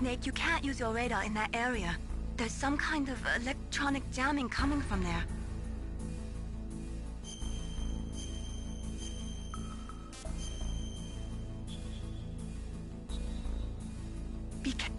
Snake, you can't use your radar in that area. There's some kind of electronic jamming coming from there. Be careful.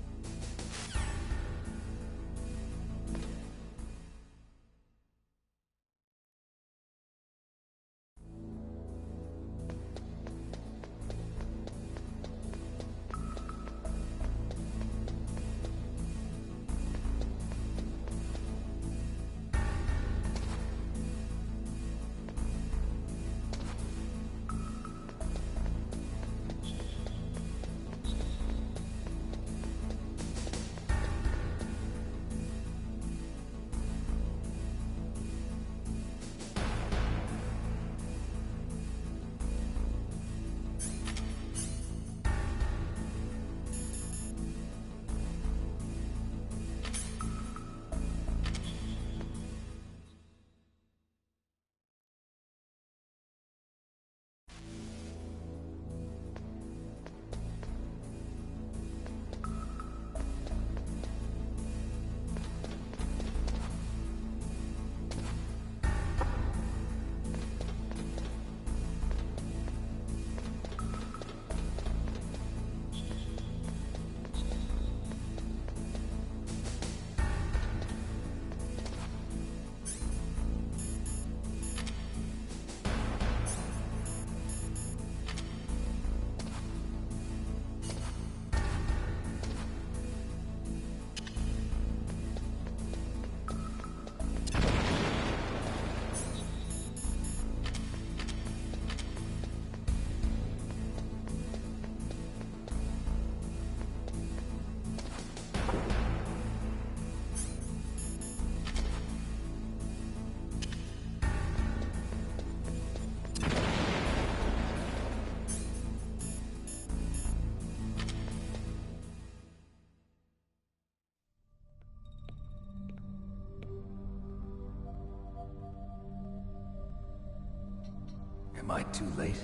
Am I too late?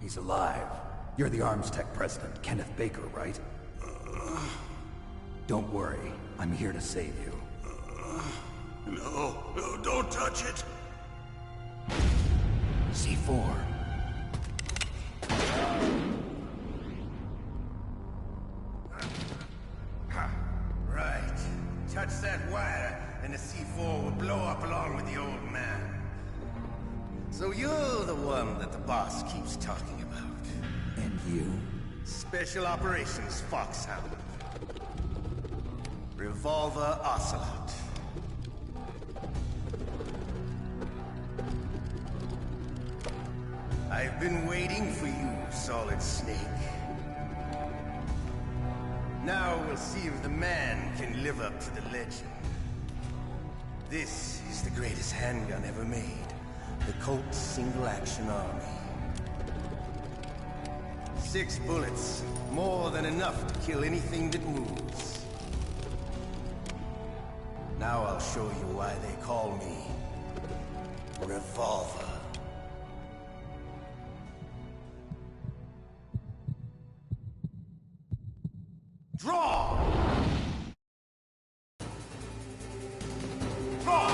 He's alive. You're the Arms Tech president, Kenneth Baker, right? Don't worry. I'm here to save you. No, don't touch it! C4. Right. Touch that wire, and the C4 will blow up along with the old man. So you're the one that the boss keeps talking about. And you? Special Operations Foxhound. Revolver Ocelot. I've been waiting for you, Solid Snake. Now we'll see if the man can live up to the legend. This is the greatest handgun ever made. The Colt Single Action Army. 6 bullets, more than enough to kill anything that moves. Now I'll show you why they call me Revolver. Draw! Draw!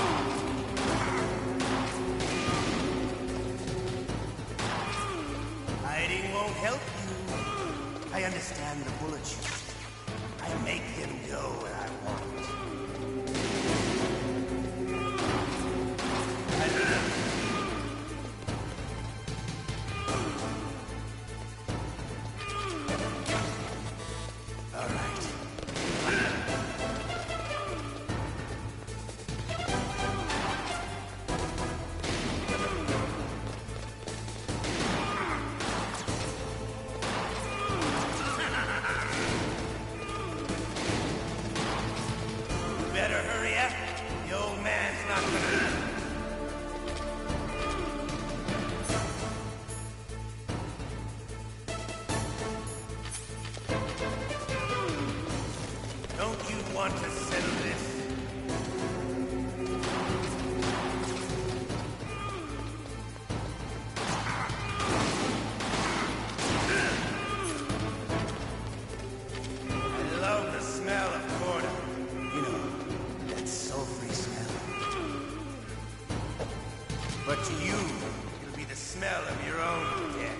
Hiding won't help you. I understand the bullets you see. I make them go where I want. All right. Better hurry up. The old man's not gonna... Don't you want to settle this? But to you, it'll be the smell of your own death.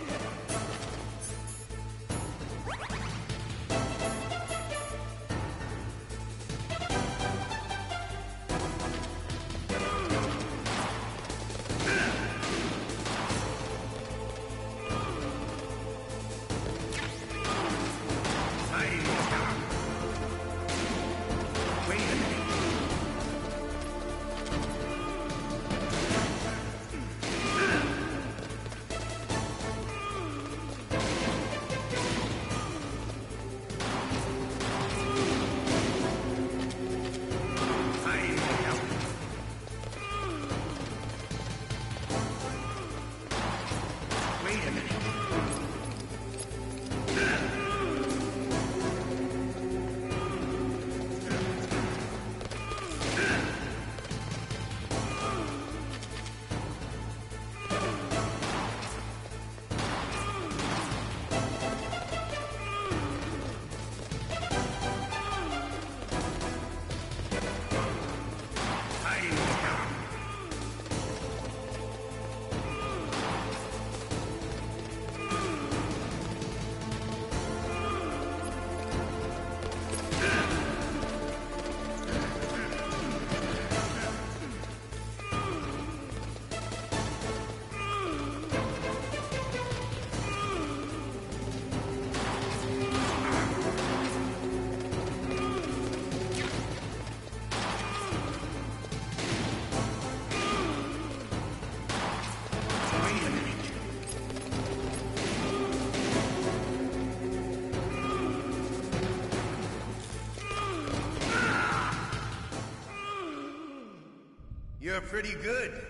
You're pretty good.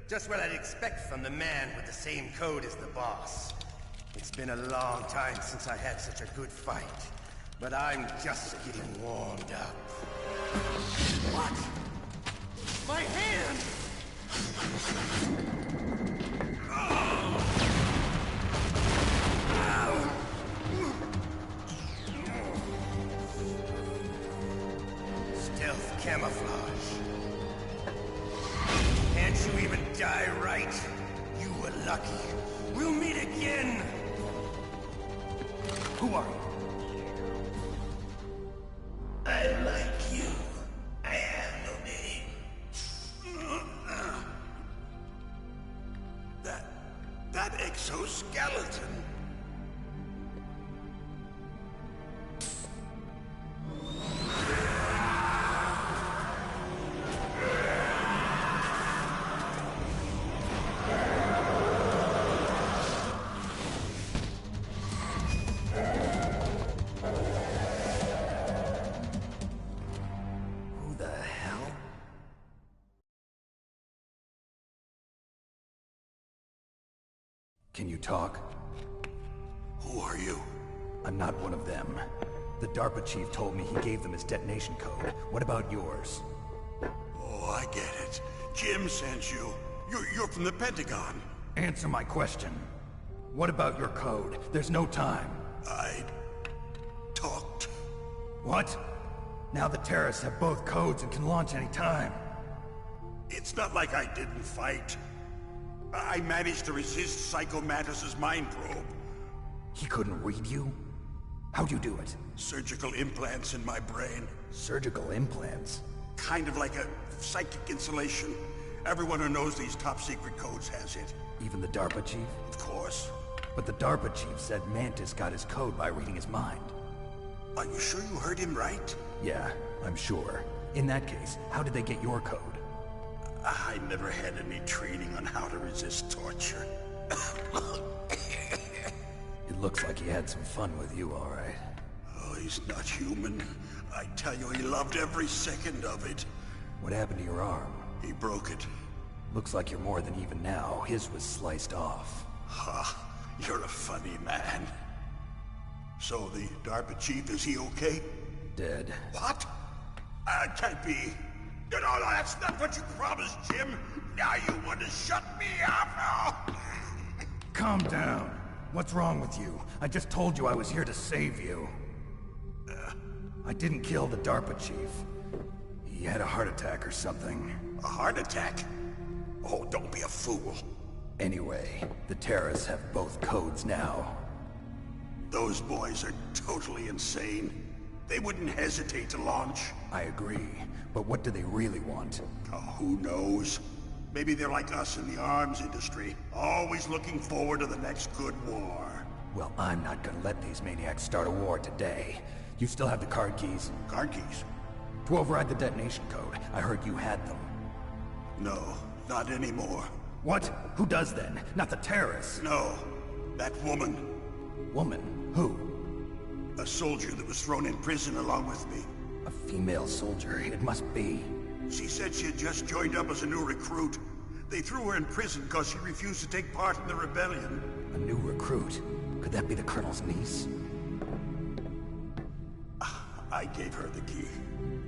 Just what I'd expect from the man with the same code as the boss. It's been a long time since I had such a good fight, but I'm just getting warmed up. What? My hand! Stealth camouflage. Can't you even die right? You were lucky. We'll meet again! Who are you? I like you. I have no name. That exoskeleton. Can you talk? Who are you? I'm not one of them. The DARPA chief told me he gave them his detonation code. What about yours? Oh, I get it. Jim sent you. You're from the Pentagon. Answer my question. What about your code? There's no time. I talked. What? Now the terrorists have both codes and can launch any time. It's not like I didn't fight. I managed to resist Psycho Mantis's mind probe. He couldn't read you? How'd you do it? Surgical implants in my brain. Surgical implants? Kind of like a psychic insulation. Everyone who knows these top-secret codes has it. Even the DARPA chief? Of course. But the DARPA chief said Mantis got his code by reading his mind. Are you sure you heard him right? Yeah, I'm sure. In that case, how did they get your code? I never had any training on how to resist torture. It looks like he had some fun with you, all right. Oh, he's not human. I tell you, he loved every second of it. What happened to your arm? He broke it. Looks like you're more than even now. His was sliced off. Ha, you're a funny man. So the DARPA chief, is he okay? Dead. What? Can't be. No, that's not what you promised, Jim. Now you want to shut me up? Calm down. What's wrong with you? I just told you I was here to save you. I didn't kill the DARPA chief. He had a heart attack or something. A heart attack? Oh, don't be a fool. Anyway, the terrorists have both codes now. Those boys are totally insane. They wouldn't hesitate to launch. I agree, but what do they really want? Oh, who knows? Maybe they're like us in the arms industry, always looking forward to the next good war. Well, I'm not gonna let these maniacs start a war today. You still have the card keys? Card keys? To override the detonation code. I heard you had them. No, not anymore. What? Who does then? Not the terrorists. No, that woman. Woman? Who? A soldier that was thrown in prison along with me. A female soldier. It must be. She said she had just joined up as a new recruit. They threw her in prison because she refused to take part in the rebellion. A new recruit? Could that be the Colonel's niece? I gave her the key.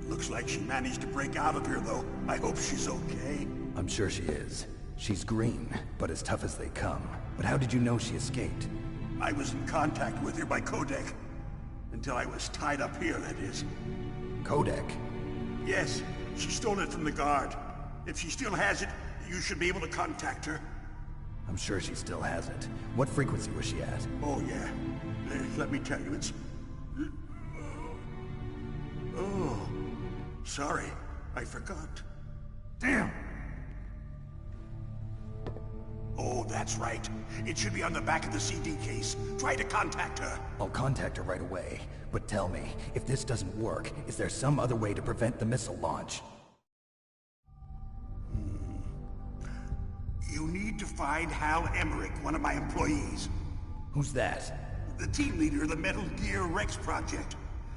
Looks like she managed to break out of here, though. I hope she's okay. I'm sure she is. She's green, but as tough as they come. But how did you know she escaped? I was in contact with her by codec. Until I was tied up here, that is. Codec? Yes, she stole it from the guard. If she still has it, you should be able to contact her. I'm sure she still has it. What frequency was she at? Oh, yeah. Let me tell you, it's... Oh, sorry. I forgot. Damn! Oh, that's right. It should be on the back of the CD case. Try to contact her. I'll contact her right away. But tell me, if this doesn't work, is there some other way to prevent the missile launch? You need to find Hal Emmerich, one of my employees. Who's that? The team leader of the Metal Gear Rex project.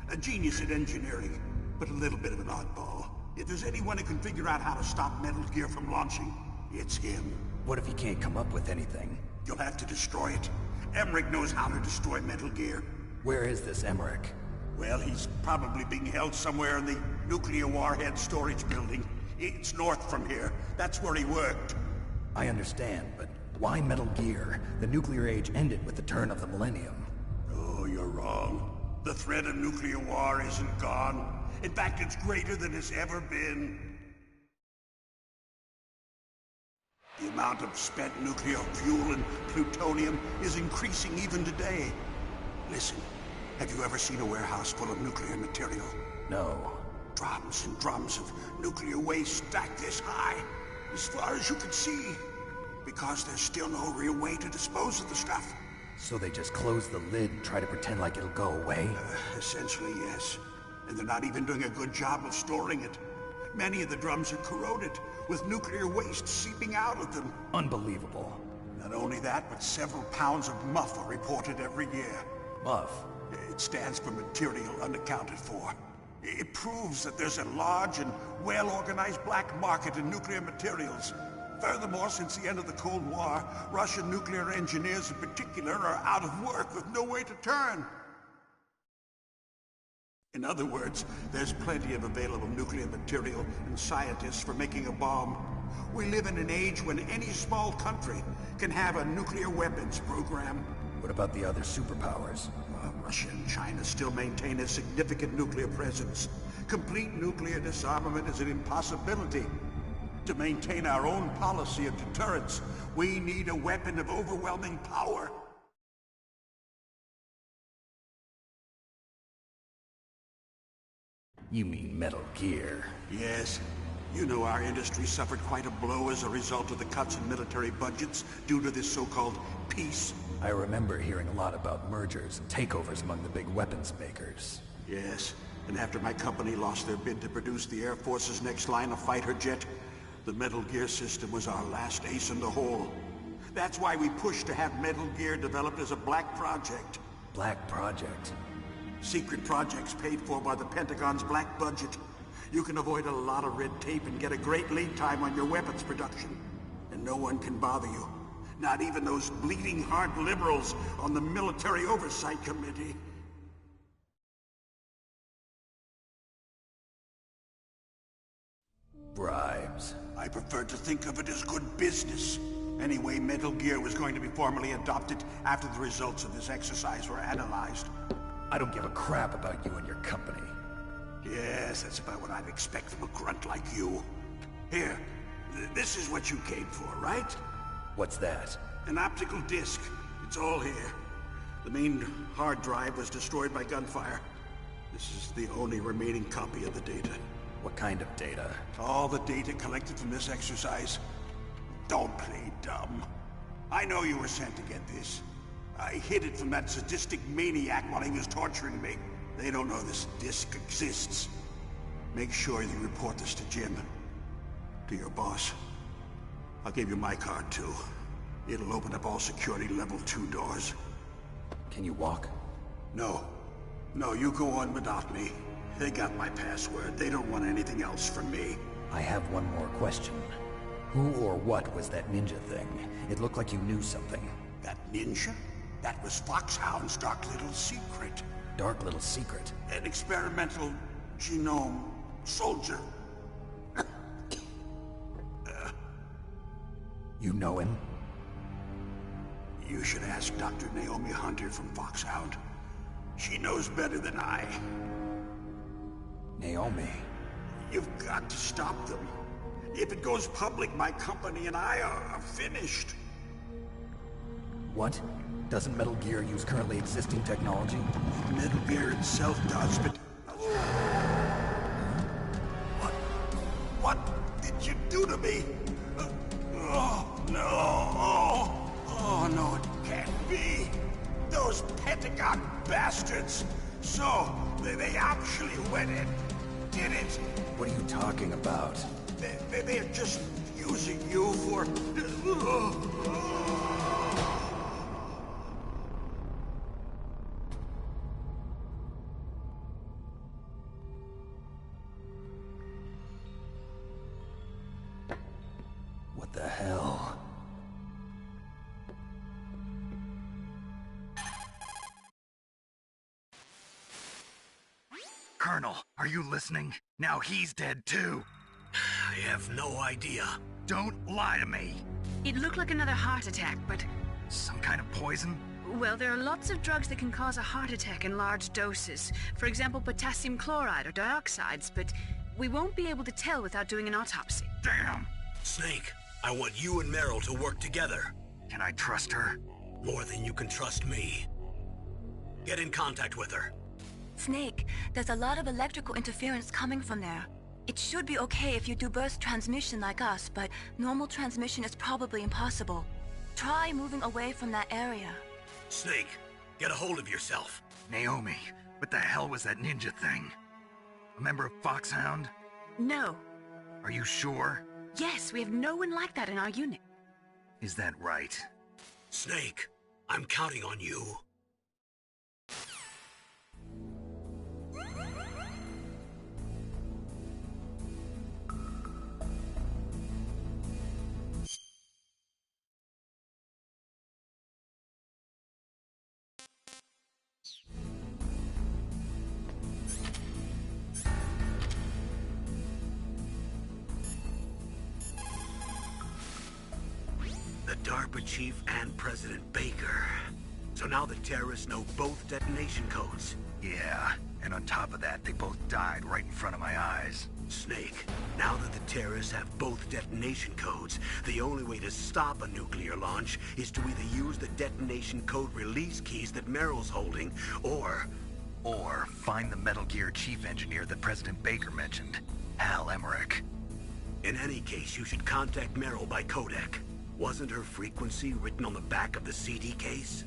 A genius at engineering, but a little bit of an oddball. If there's anyone who can figure out how to stop Metal Gear from launching, it's him. What if he can't come up with anything? You'll have to destroy it. Emmerich knows how to destroy Metal Gear. Where is this Emmerich? Well, he's probably being held somewhere in the nuclear warhead storage building. It's north from here. That's where he worked. I understand, but why Metal Gear? The nuclear age ended with the turn of the millennium. Oh, you're wrong. The threat of nuclear war isn't gone. In fact, it's greater than it's ever been. The amount of spent nuclear fuel and plutonium is increasing even today. Listen, have you ever seen a warehouse full of nuclear material? No. Drums and drums of nuclear waste stacked this high, as far as you can see, because there's still no real way to dispose of the stuff. So they just close the lid and try to pretend like it'll go away? Essentially, yes. And they're not even doing a good job of storing it. Many of the drums are corroded, with nuclear waste seeping out of them. Unbelievable. Not only that, but several pounds of MUF are reported every year. MUF? It stands for material unaccounted for. It proves that there's a large and well-organized black market in nuclear materials. Furthermore, since the end of the Cold War, Russian nuclear engineers in particular are out of work with no way to turn. In other words, there's plenty of available nuclear material and scientists for making a bomb. We live in an age when any small country can have a nuclear weapons program. What about the other superpowers? Russia and China still maintain a significant nuclear presence. Complete nuclear disarmament is an impossibility. To maintain our own policy of deterrence, we need a weapon of overwhelming power. You mean Metal Gear? Yes. You know our industry suffered quite a blow as a result of the cuts in military budgets due to this so-called peace. I remember hearing a lot about mergers and takeovers among the big weapons makers. Yes, and after my company lost their bid to produce the Air Force's next line of fighter jet, the Metal Gear system was our last ace in the hole. That's why we pushed to have Metal Gear developed as a black project. Black Project? Secret projects paid for by the Pentagon's black budget. You can avoid a lot of red tape and get a great lead time on your weapons production. And no one can bother you. Not even those bleeding heart liberals on the Military Oversight Committee. Bribes. I prefer to think of it as good business. Anyway, Metal Gear was going to be formally adopted after the results of this exercise were analyzed. I don't give a crap about you and your company. Yes, that's about what I'd expect from a grunt like you. Here, This is what you came for, right? What's that? An optical disc. It's all here. The main hard drive was destroyed by gunfire. This is the only remaining copy of the data. What kind of data? All the data collected from this exercise. Don't play dumb. I know you were sent to get this. I hid it from that sadistic maniac while he was torturing me. They don't know this disc exists. Make sure you report this to Jim. To your boss. I'll give you my card too. It'll open up all security level 2 doors. Can you walk? No. No, you go on without me. They got my password. They don't want anything else from me. I have one more question. Who or what was that ninja thing? It looked like you knew something. That ninja? That was Foxhound's dark little secret. Dark little secret? An experimental genome soldier. You know him? You should ask Dr. Naomi Hunter from Foxhound. She knows better than I. Naomi? You've got to stop them. If it goes public, my company and I are finished. What? Doesn't Metal Gear use currently existing technology? Metal Gear itself does, but... What did you do to me? Oh, no. Oh, no, it can't be. Those Pentagon bastards. So, they actually went and did it. What are you talking about? They're just using you for... What the hell? Colonel, are you listening? Now he's dead too. I have no idea. Don't lie to me. It looked like another heart attack, but... Some kind of poison? Well, there are lots of drugs that can cause a heart attack in large doses. For example, potassium chloride or dioxides, but we won't be able to tell without doing an autopsy. Damn! Snake, I want you and Meryl to work together. Can I trust her? More than you can trust me. Get in contact with her. Snake, there's a lot of electrical interference coming from there. It should be okay if you do burst transmission like us, but normal transmission is probably impossible. Try moving away from that area. Snake, get a hold of yourself. Naomi, what the hell was that ninja thing? A member of Foxhound? No. Are you sure? Yes, we have no one like that in our unit. Is that right? Snake, I'm counting on you. The DARPA chief and President Baker. So now the terrorists know both detonation codes. Yeah, and on top of that, they both died right in front of my eyes. Snake, now that the terrorists have both detonation codes, the only way to stop a nuclear launch is to either use the detonation code release keys that Meryl's holding, or find the Metal Gear chief engineer that President Baker mentioned, Hal Emmerich. in any case, you should contact Meryl by codec. Wasn't her frequency written on the back of the CD case?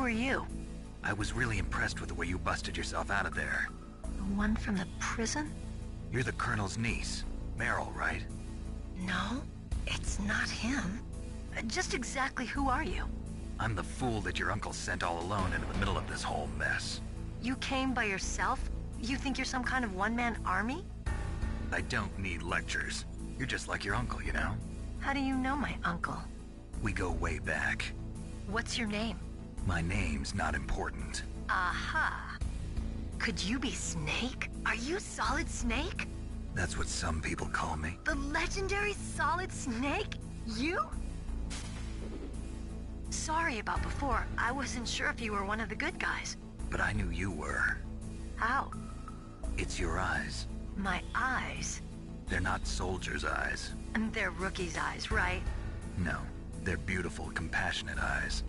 are you? I was really impressed with the way you busted yourself out of there. The one from the prison? You're the Colonel's niece, Meryl, right? No, it's not him. Just exactly who are you? I'm the fool that your uncle sent all alone into the middle of this whole mess. You came by yourself? You think you're some kind of one-man army? I don't need lectures. You're just like your uncle, you know? How do you know my uncle? We go way back. What's your name? My name's not important. Aha. Could you be Snake? Are you Solid Snake? That's what some people call me. The legendary Solid Snake? You? Sorry about before. I wasn't sure if you were one of the good guys. But I knew you were. How? It's your eyes. My eyes? They're not soldiers' eyes. And they're rookies' eyes, right? No, they're beautiful, compassionate eyes.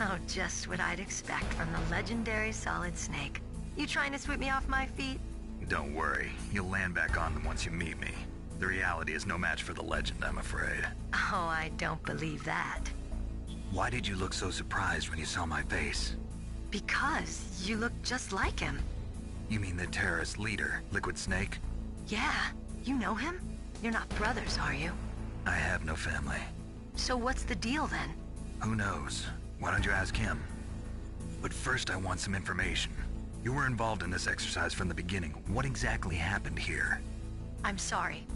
Oh, just what I'd expect from the legendary Solid Snake. You trying to sweep me off my feet? Don't worry, you'll land back on them once you meet me. The reality is no match for the legend, I'm afraid. Oh, I don't believe that. Why did you look so surprised when you saw my face? Because you look just like him. You mean the terrorist leader, Liquid Snake? Yeah, you know him? You're not brothers, are you? I have no family. So what's the deal then? Who knows? Why don't you ask him? But first I want some information. You were involved in this exercise from the beginning. What exactly happened here? I'm sorry.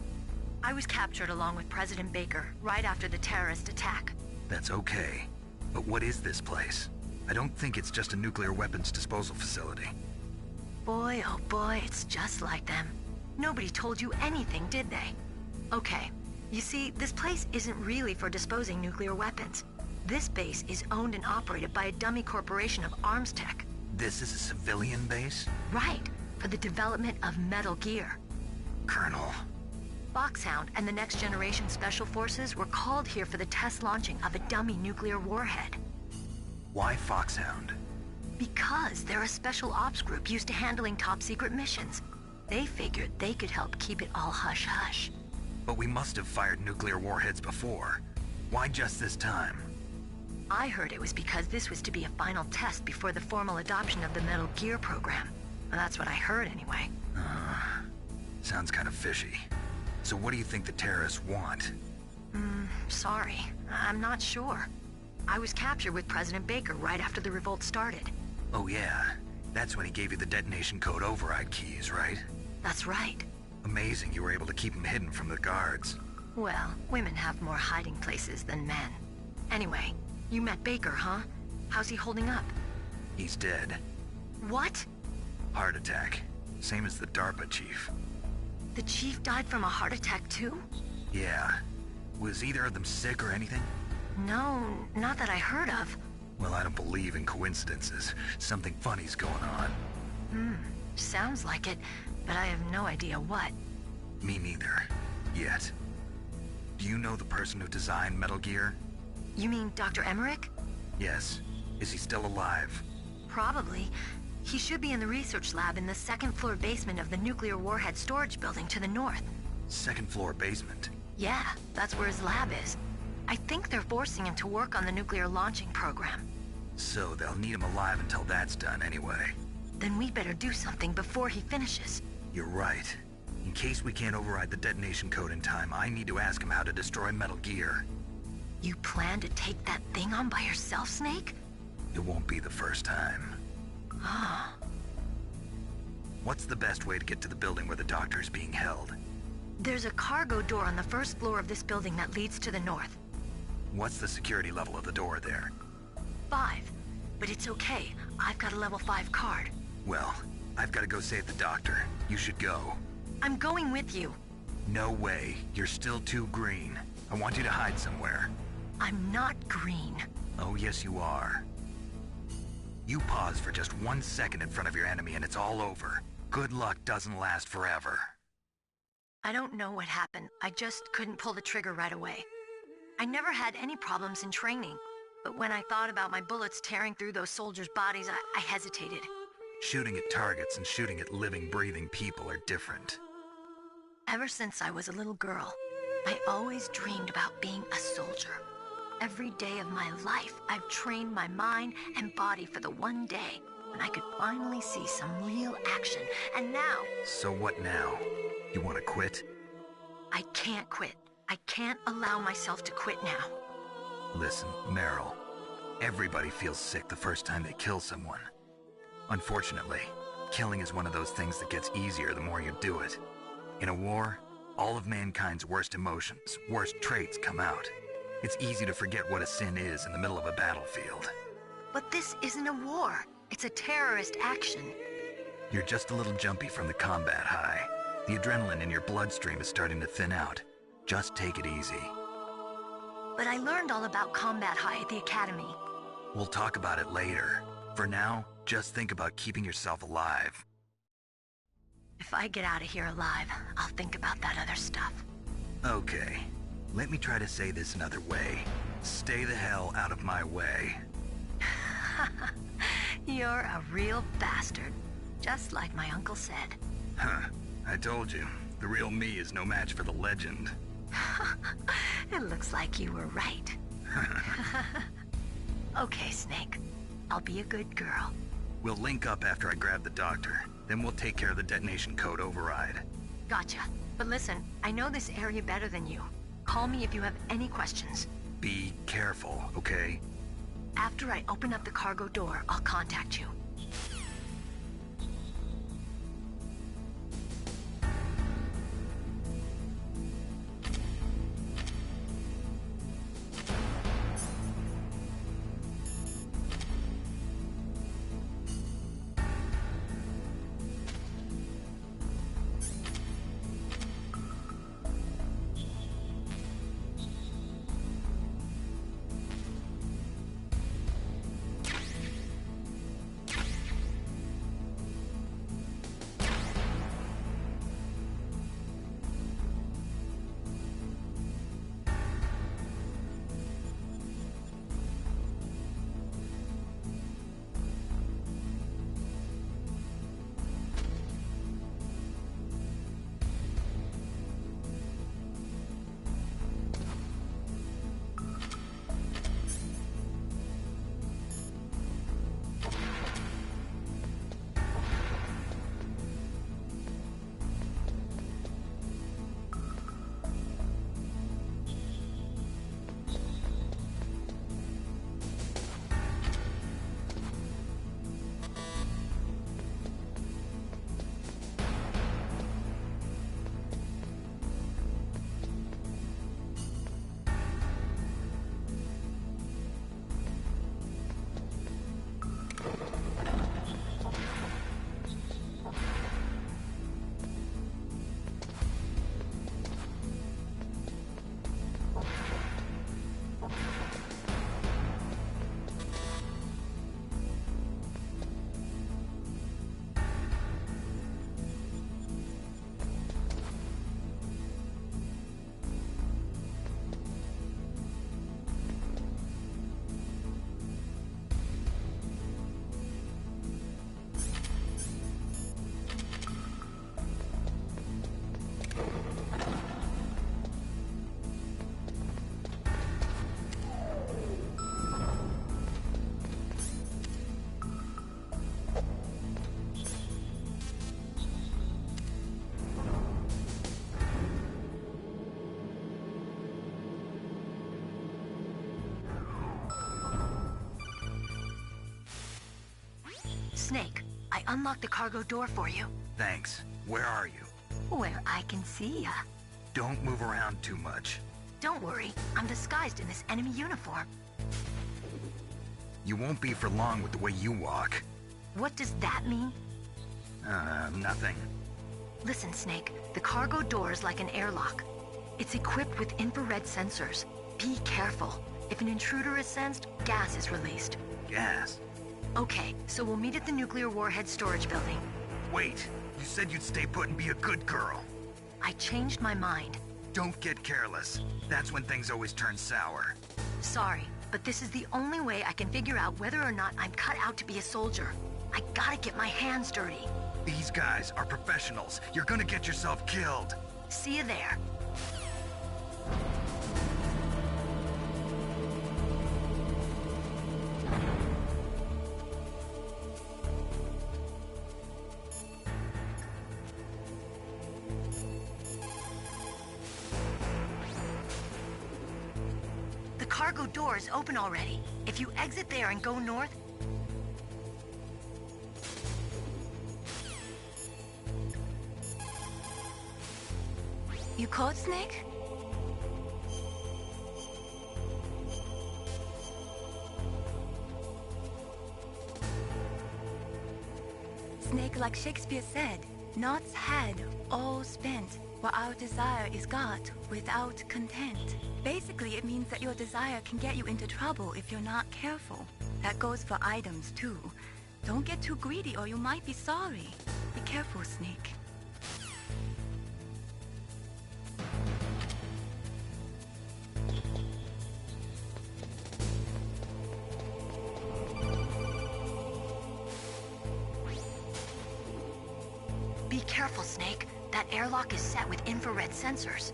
I was captured along with President Baker right after the terrorist attack. That's okay. But what is this place? I don't think it's just a nuclear weapons disposal facility. Boy, oh boy, it's just like them. Nobody told you anything, did they? Okay, you see, this place isn't really for disposing nuclear weapons. This base is owned and operated by a dummy corporation of arms tech. This is a civilian base? Right, for the development of Metal Gear. Colonel. Foxhound and the Next Generation Special Forces were called here for the test launching of a dummy nuclear warhead. Why Foxhound? Because they're a special ops group used to handling top-secret missions. They figured they could help keep it all hush-hush. But we must have fired nuclear warheads before. Why just this time? I heard it was because this was to be a final test before the formal adoption of the Metal Gear program. Well, that's what I heard anyway. Sounds kind of fishy. So what do you think the terrorists want? Sorry. I'm not sure. I was captured with President Baker right after the revolt started. Oh yeah, that's when he gave you the detonation code override keys, right? That's right. Amazing you were able to keep them hidden from the guards. Well, women have more hiding places than men. Anyway, you met Baker, huh? How's he holding up? He's dead. What? Heart attack. Same as the DARPA chief. The chief died from a heart attack too? Yeah. Was either of them sick or anything? No, not that I heard of. Well, I don't believe in coincidences. Something funny's going on. Sounds like it, but I have no idea what. Me neither. Yet. Do you know the person who designed Metal Gear? You mean Dr. Emmerich? Yes. Is he still alive? Probably. He should be in the research lab in the second-floor basement of the nuclear warhead storage building to the north. Second floor basement? Yeah, that's where his lab is. I think they're forcing him to work on the nuclear launching program. So they'll need him alive until that's done anyway. Then we better do something before he finishes. You're right. In case we can't override the detonation code in time, I need to ask him how to destroy Metal Gear. You plan to take that thing on by yourself, Snake? It won't be the first time. What's the best way to get to the building where the doctor is being held? There's a cargo door on the first floor of this building that leads to the north. What's the security level of the door there? 5. But it's okay. I've got a level 5 card. Well, I've got to go save the doctor. You should go. I'm going with you. No way. You're still too green. I want you to hide somewhere. I'm not green. Oh, yes you are. You pause for just 1 second in front of your enemy and it's all over. Good luck doesn't last forever. I don't know what happened. I just couldn't pull the trigger right away. I never had any problems in training, but when I thought about my bullets tearing through those soldiers' bodies, I hesitated. Shooting at targets and shooting at living, breathing people are different. Ever since I was a little girl, I always dreamed about being a soldier. Every day of my life, I've trained my mind and body for the one day when I could finally see some real action. And now... So what now? You want to quit? I can't quit. I can't allow myself to quit now. Listen, Meryl. Everybody feels sick the first time they kill someone. Unfortunately, killing is one of those things that gets easier the more you do it. In a war, all of mankind's worst emotions, worst traits come out. It's easy to forget what a sin is in the middle of a battlefield. But this isn't a war. It's a terrorist action. You're just a little jumpy from the combat high. The adrenaline in your bloodstream is starting to thin out. Just take it easy. But I learned all about combat high at the academy. We'll talk about it later. For now, just think about keeping yourself alive. If I get out of here alive, I'll think about that other stuff. Okay. Let me try to say this another way. Stay the hell out of my way. You're a real bastard. Just like my uncle said. Huh. I told you. The real me is no match for the legend. It looks like you were right. Okay, Snake. I'll be a good girl. We'll link up after I grab the doctor. Then we'll take care of the detonation code override. Gotcha. But listen, I know this area better than you. Call me if you have any questions. Be careful, okay? After I open up the cargo door, I'll contact you. Snake, I unlocked the cargo door for you. Thanks. Where are you? Where I can see ya. Don't move around too much. Don't worry, I'm disguised in this enemy uniform. You won't be for long with the way you walk. What does that mean? Nothing. Listen, Snake, the cargo door is like an airlock. It's equipped with infrared sensors. Be careful. If an intruder is sensed, gas is released. Gas? Okay, so we'll meet at the nuclear warhead storage building. Wait, you said you'd stay put and be a good girl. I changed my mind. Don't get careless. That's when things always turn sour. Sorry, but this is the only way I can figure out whether or not I'm cut out to be a soldier. I gotta get my hands dirty. These guys are professionals. You're gonna get yourself killed. See you there. cargo door is open already. If you exit there and go north... You caught Snake? Snake, like Shakespeare said, knots had all spent, while our desire is got without content. Basically, it means that your desire can get you into trouble if you're not careful. That goes for items, too. Don't get too greedy or you might be sorry. Be careful, Snake. Be careful, Snake. That airlock is set with infrared sensors.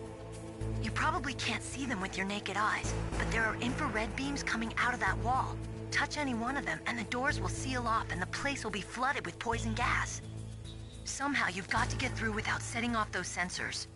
You probably can't see them with your naked eyes, but there are infrared beams coming out of that wall. Touch any one of them, and the doors will seal off, and the place will be flooded with poison gas. Somehow, you've got to get through without setting off those sensors.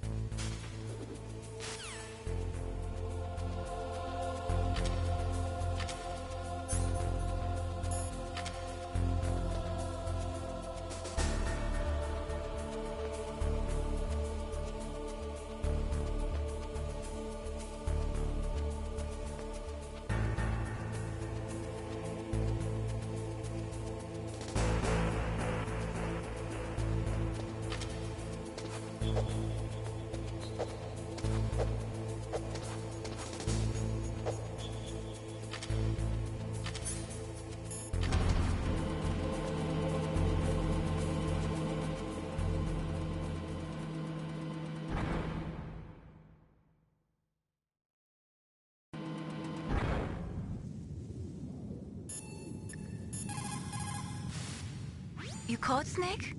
You caught Snake?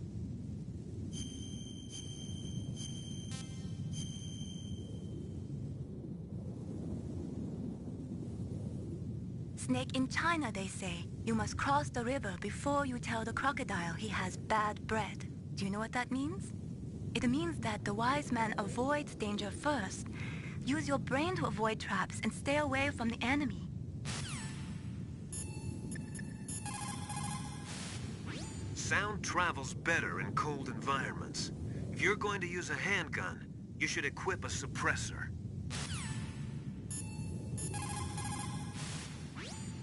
Snake, in China, they say, you must cross the river before you tell the crocodile he has bad bread. Do you know what that means? It means that the wise man avoids danger first. Use your brain to avoid traps and stay away from the enemy. Sound travels better in cold environments. If you're going to use a handgun, you should equip a suppressor.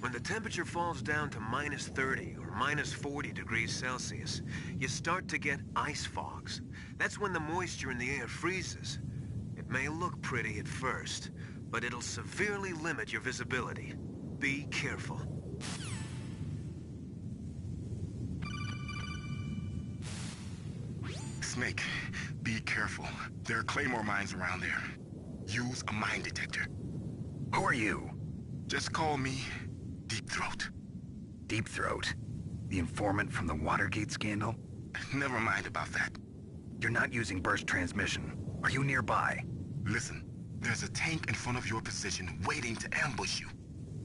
When the temperature falls down to minus 30 or minus 40 degrees Celsius, you start to get ice fogs. That's when the moisture in the air freezes. It may look pretty at first, but it'll severely limit your visibility. Be careful. Snake, be careful. There are Claymore mines around there. Use a mine detector. Who are you? Just call me Deep Throat. Deep Throat? The informant from the Watergate scandal? Never mind about that. You're not using burst transmission. Are you nearby? Listen, there's a tank in front of your position waiting to ambush you.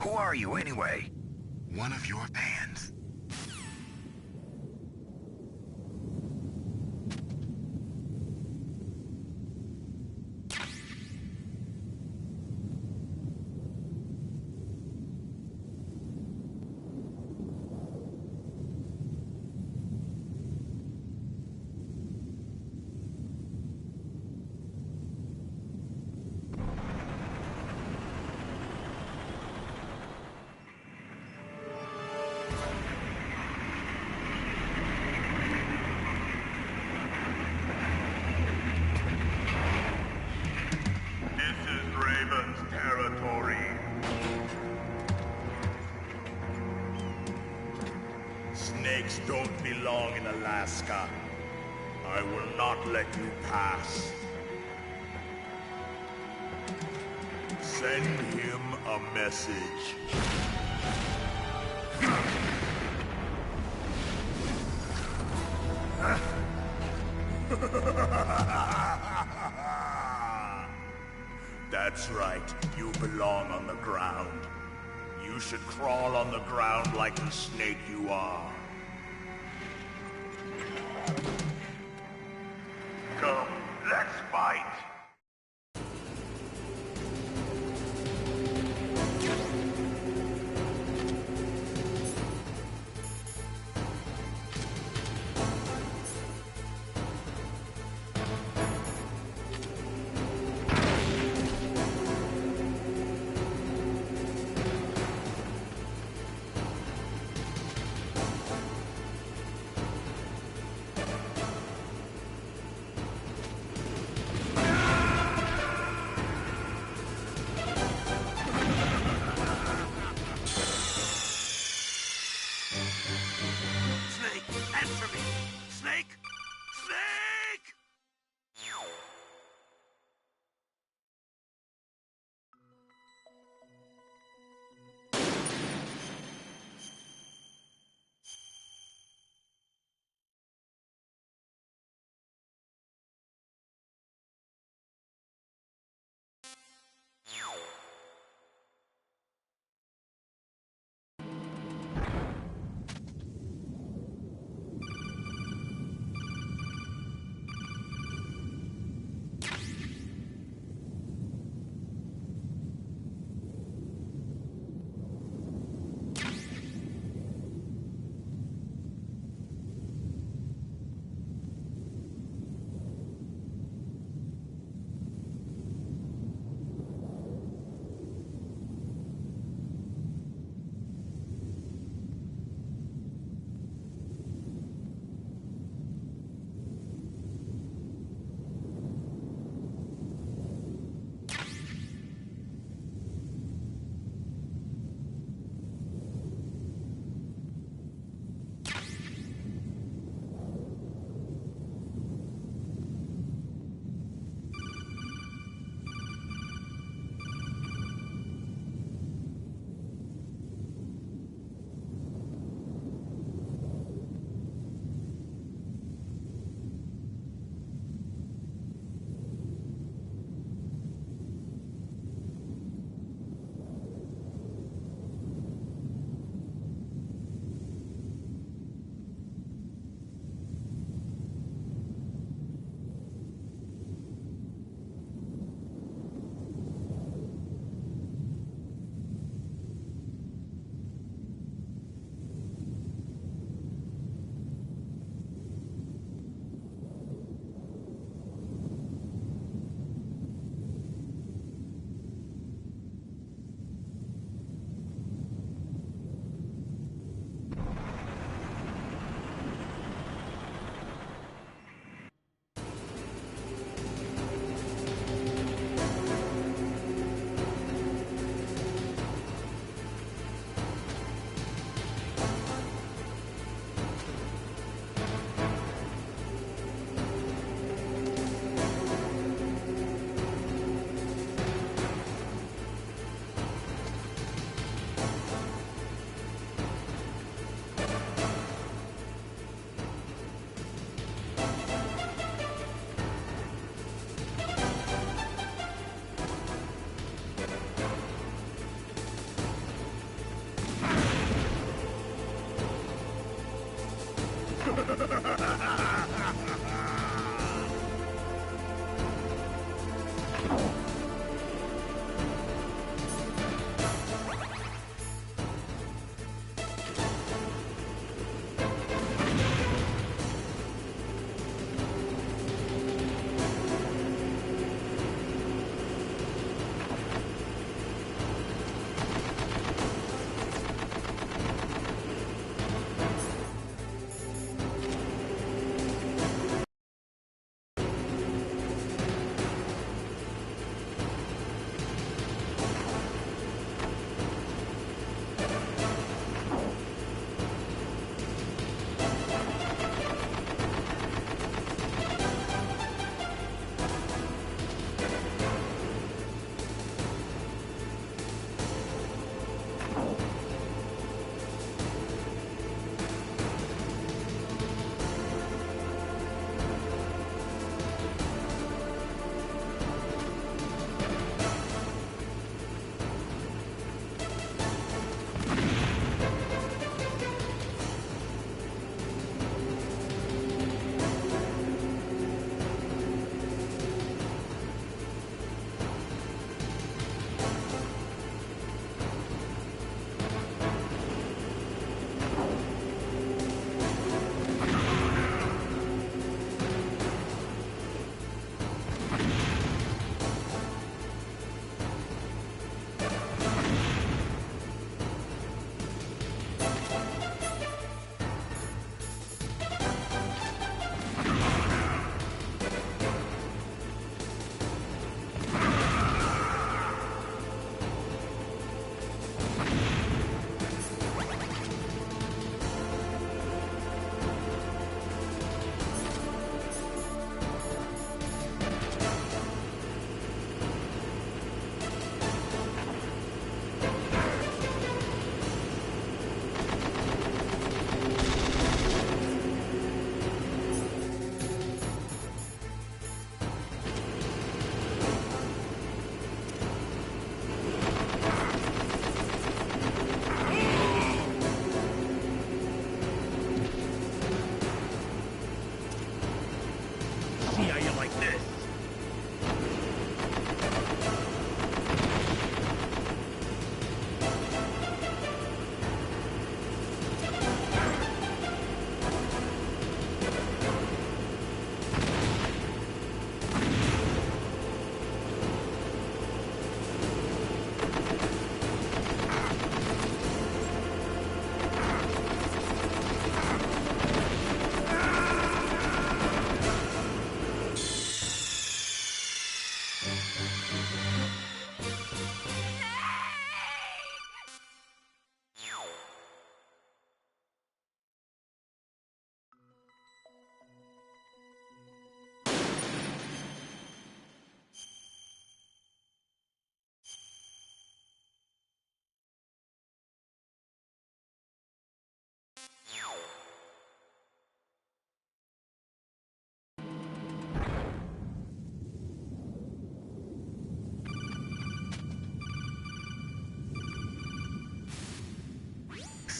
Who are you anyway? One of your fans. Snakes don't belong in Alaska. I will not let you pass. Send him a message. That's right, you belong on the ground. You should crawl on the ground like the snake you are. Come, let's fight!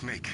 Snake.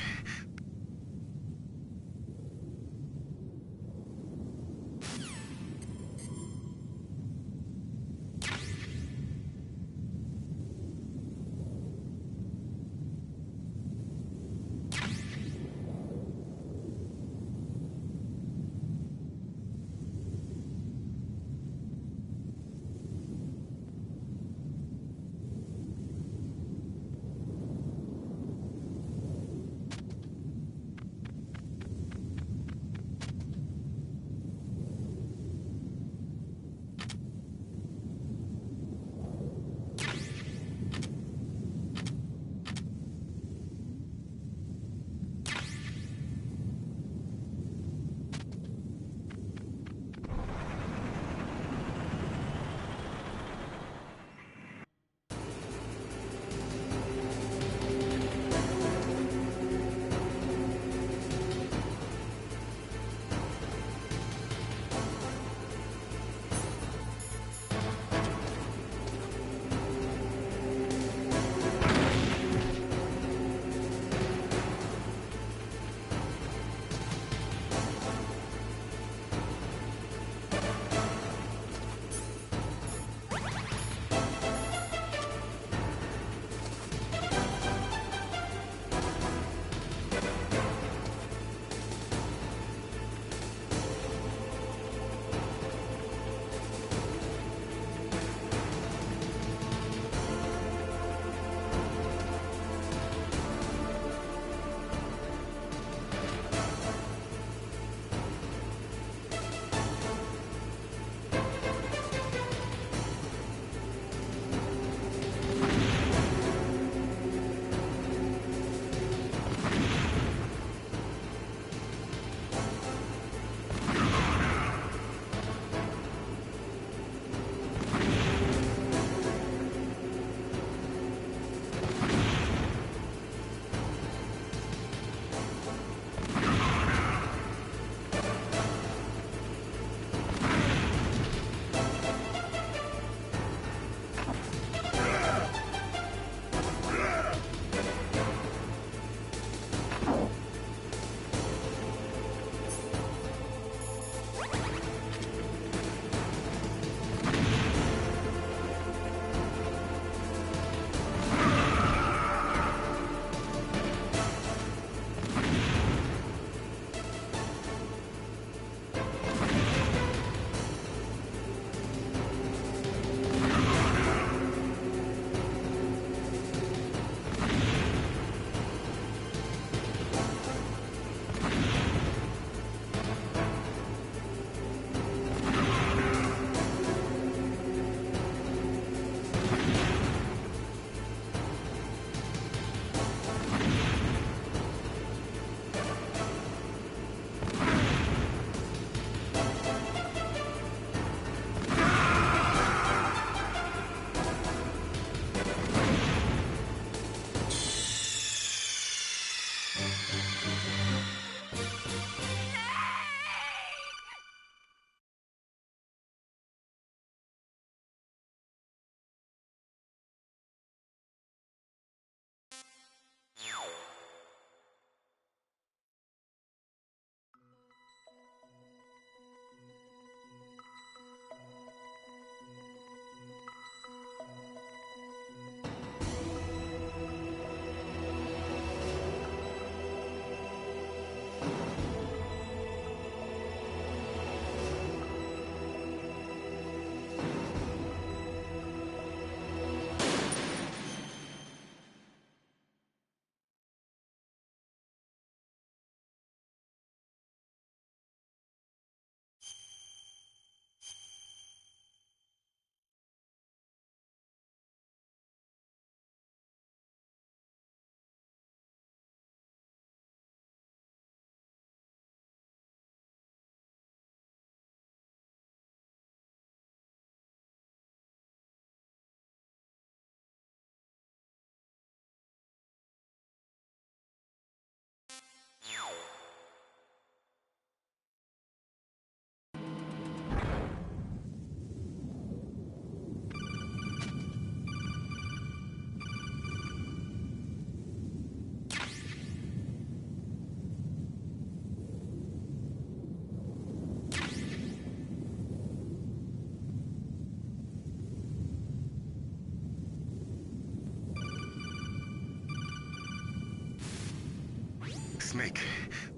Snake,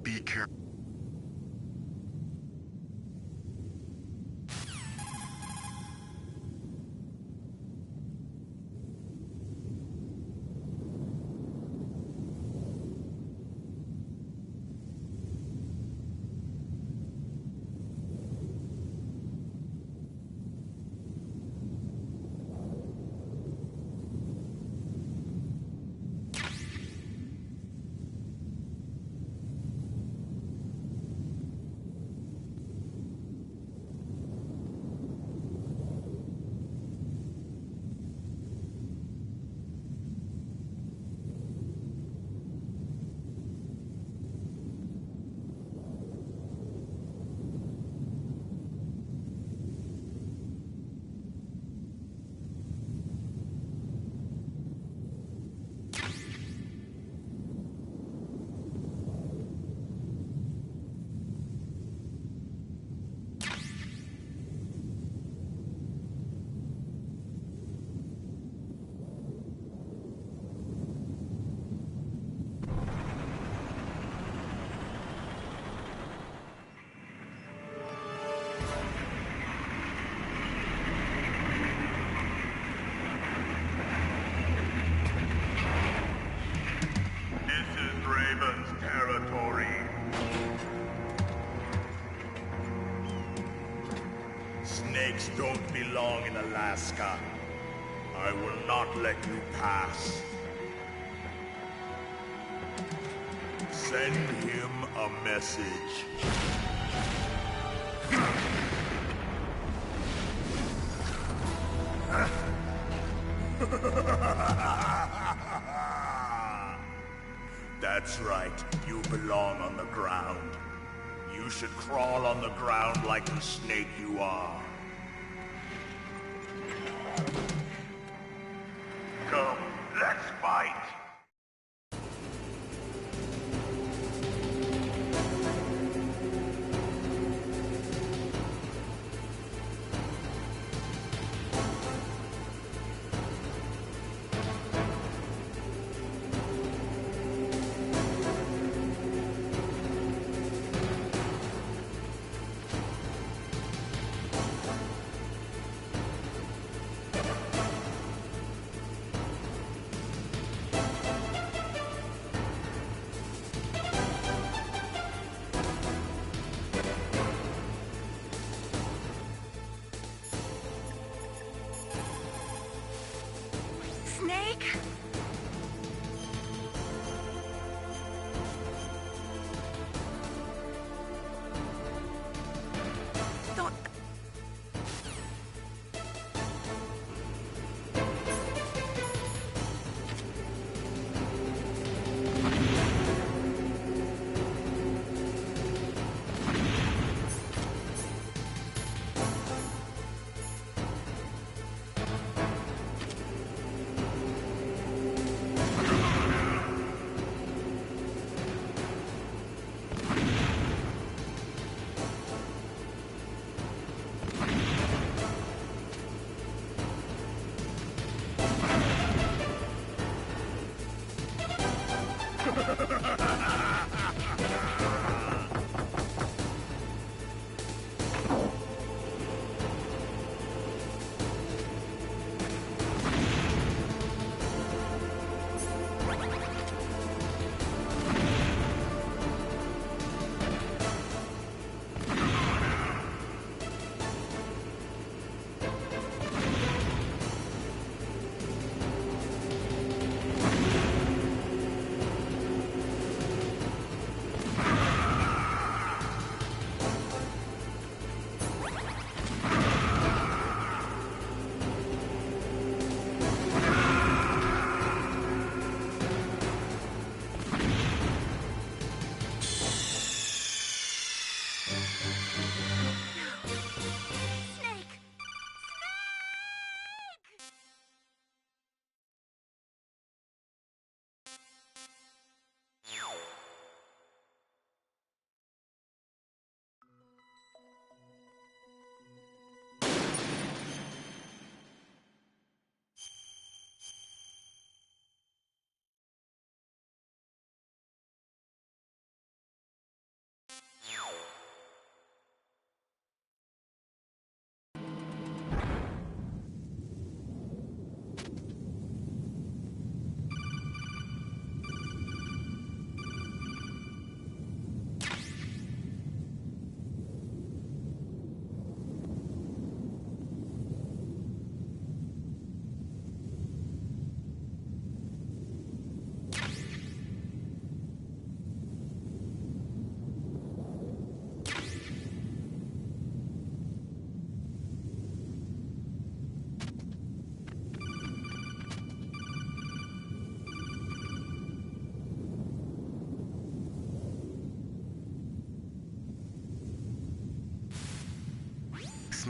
be careful. Snakes don't belong in Alaska. I will not let you pass. Send him a message. That's right. You belong on the ground. You should crawl on the ground like the snake you are. Come, let's fight! Snake? Don't...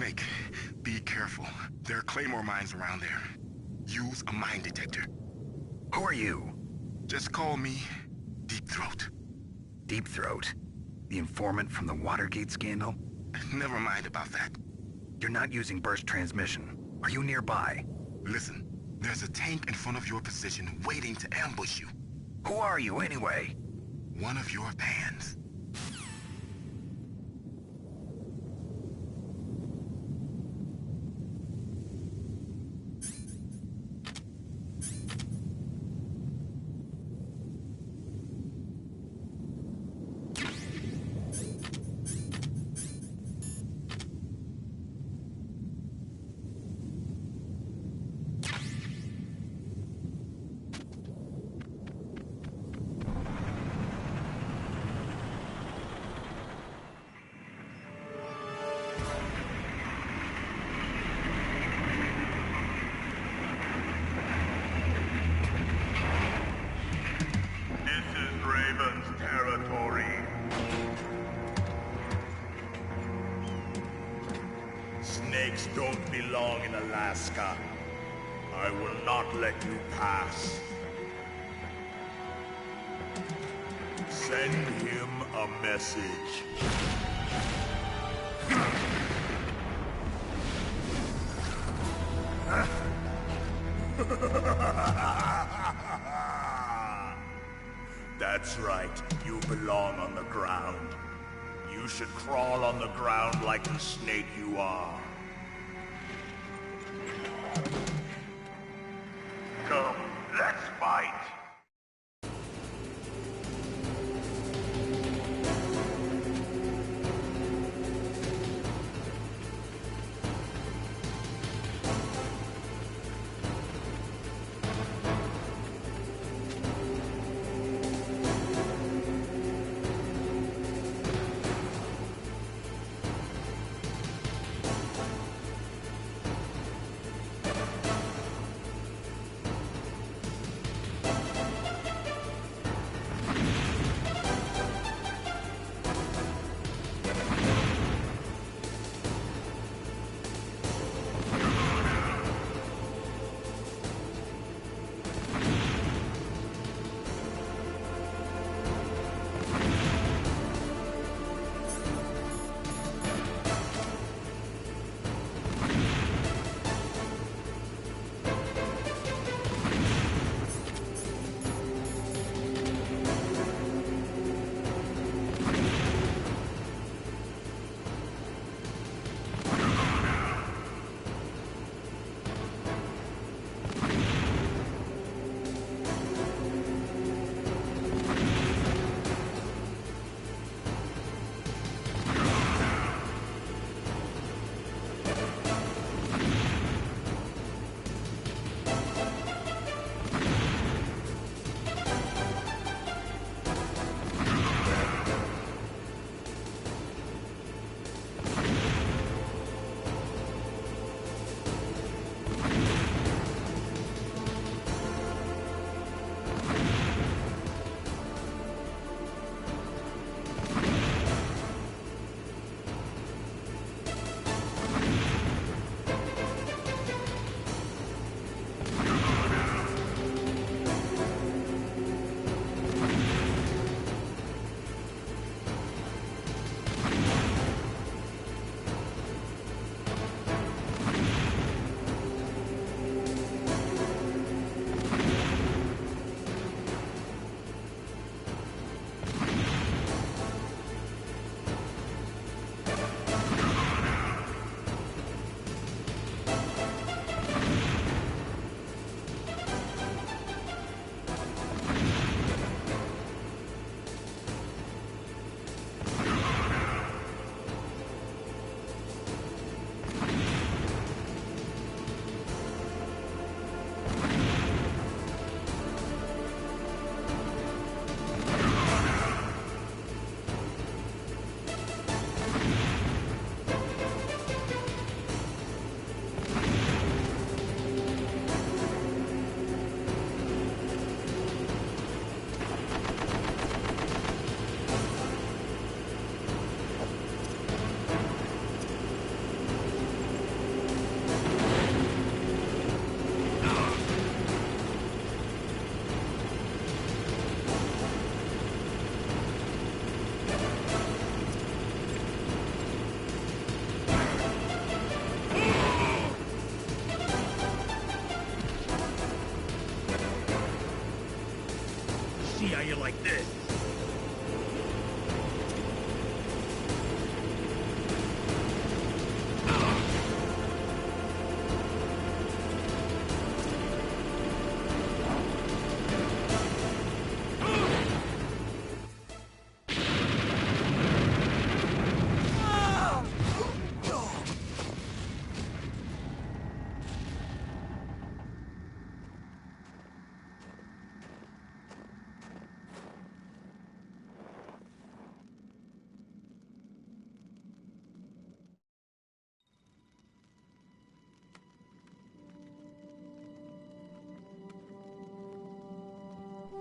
Snake, be careful. There are claymore mines around there. Use a mine detector. Who are you? Just call me Deep Throat. Deep Throat? The informant from the Watergate scandal? Never mind about that. You're not using burst transmission. Are you nearby? Listen, there's a tank in front of your position waiting to ambush you. Who are you anyway? One of your fans. Snakes don't belong in Alaska. I will not let you pass. Send him a message. That's right. You belong on the ground. You should crawl on the ground like the snake you are. Come, let's fight!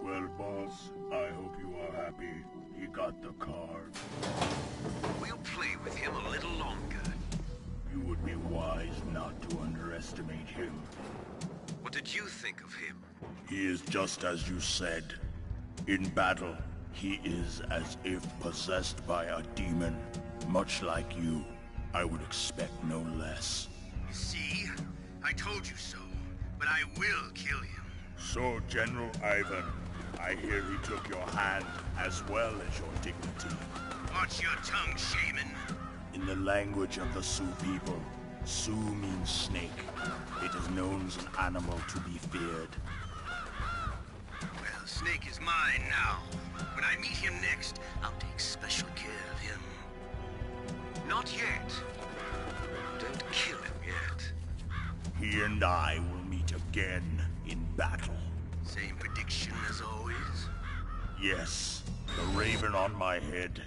Well, boss, I hope you are happy. He got the card. We'll play with him a little longer. You would be wise not to underestimate him. What did you think of him? He is just as you said. In battle, he is as if possessed by a demon. Much like you, I would expect no less. See? I told you so. But I will kill him. So, General Ivan, I hear he took your hand as well as your dignity. Watch your tongue, shaman. In the language of the Sioux people, Sioux means snake. It is known as an animal to be feared. Well, Snake is mine now. When I meet him next, I'll take special care of him. Not yet. Don't kill him yet. He and I will meet again in battle. Same prediction as always? Yes, the raven on my head.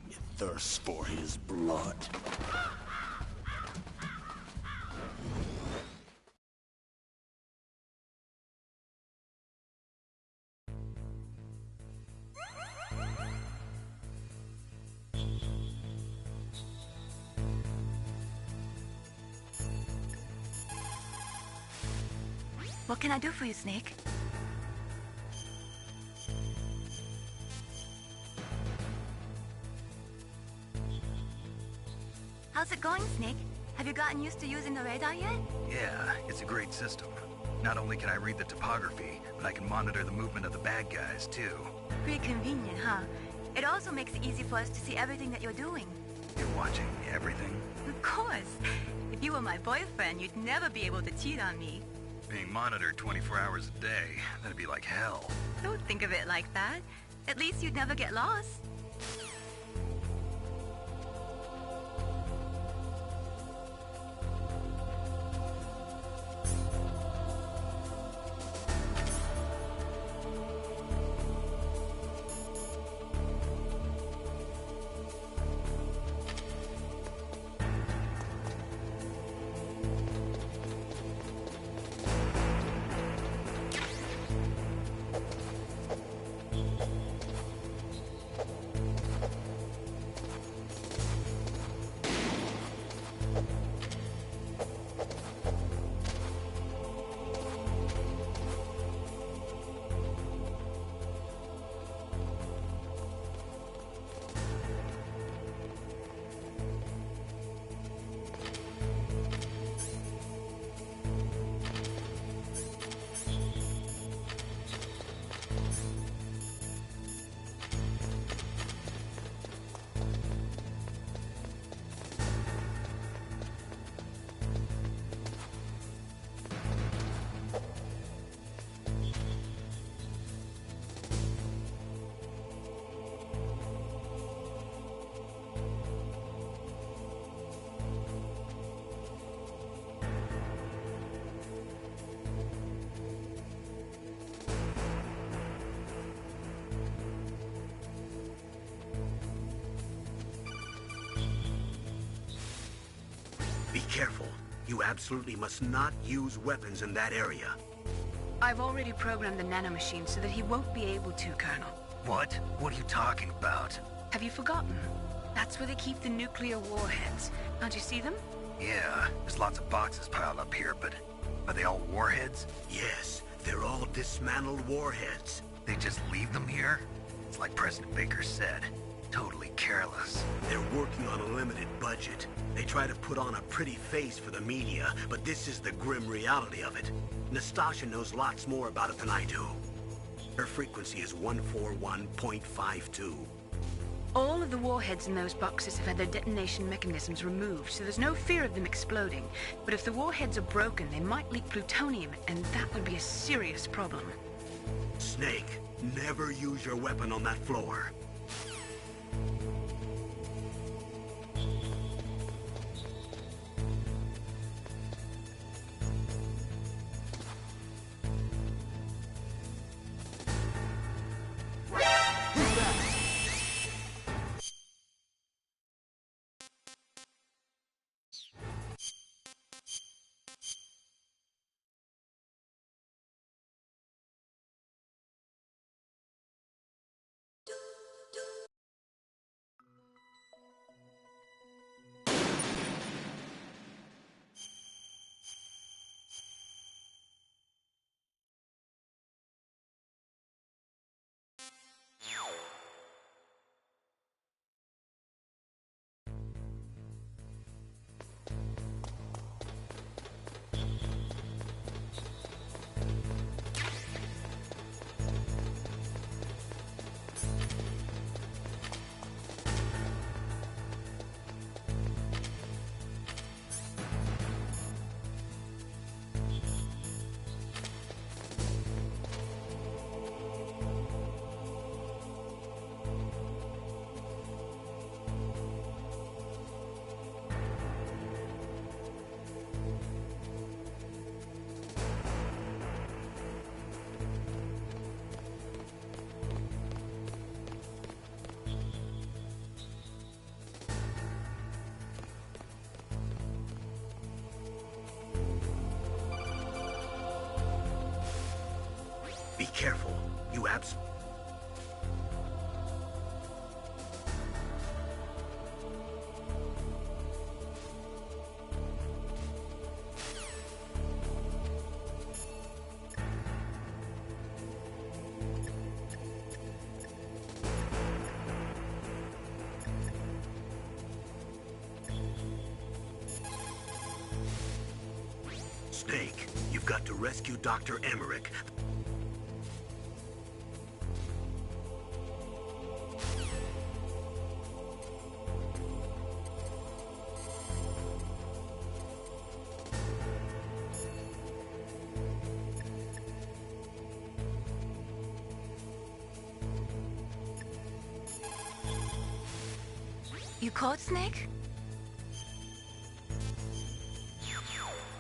It thirsts for his blood. What can I do for you, Snake? How's it going, Snake? Have you gotten used to using the radar yet? Yeah, it's a great system. Not only can I read the topography, but I can monitor the movement of the bad guys, too. Pretty convenient, huh? It also makes it easy for us to see everything that you're doing. You're watching everything? Of course. If you were my boyfriend, you'd never be able to cheat on me. Being monitored 24 hours a day, that'd be like hell. Don't think of it like that. At least you'd never get lost. Be careful. You absolutely must not use weapons in that area. I've already programmed the nanomachine so that he won't be able to, Colonel. What? What are you talking about? Have you forgotten? That's where they keep the nuclear warheads. Can't you see them? Yeah, there's lots of boxes piled up here, but are they all warheads? Yes, they're all dismantled warheads. They just leave them here? It's like President Baker said. Totally careless. They're working on a limited budget. They try to put on a pretty face for the media, but this is the grim reality of it. Nastasha knows lots more about it than I do. Their frequency is 141.52. All of the warheads in those boxes have had their detonation mechanisms removed, so there's no fear of them exploding. But if the warheads are broken, they might leak plutonium, and that would be a serious problem. Snake, never use your weapon on that floor. Be careful. You abs... Snake, you've got to rescue Dr. Emmerich. You caught Snake?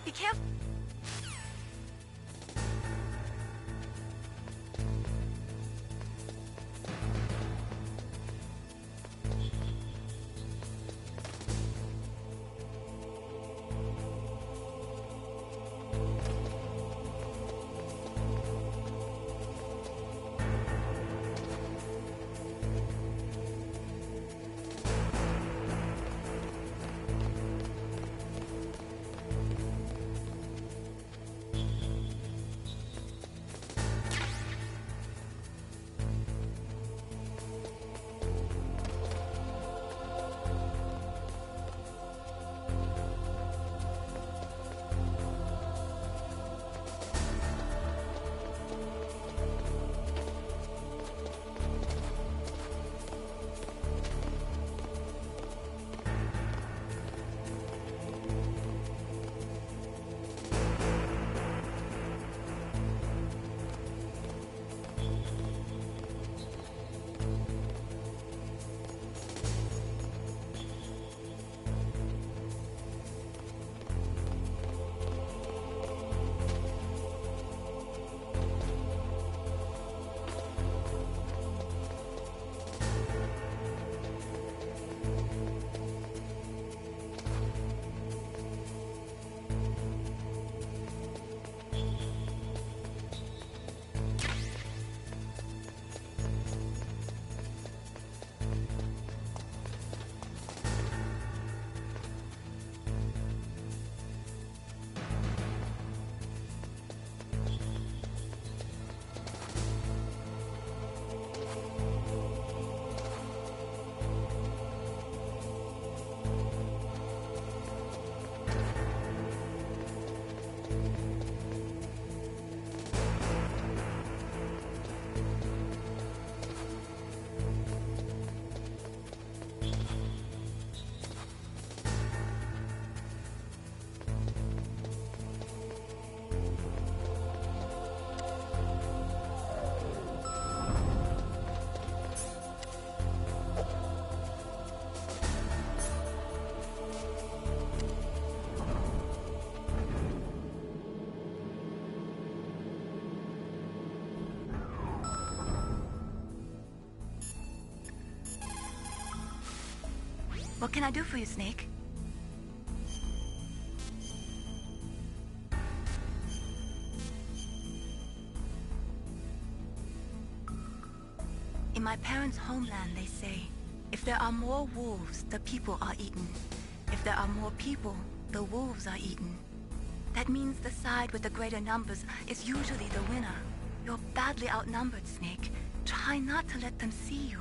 Be careful. What can I do for you, Snake? In my parents' homeland, they say, if there are more wolves, the people are eaten. If there are more people, the wolves are eaten. That means the side with the greater numbers is usually the winner. You're badly outnumbered, Snake. Try not to let them see you.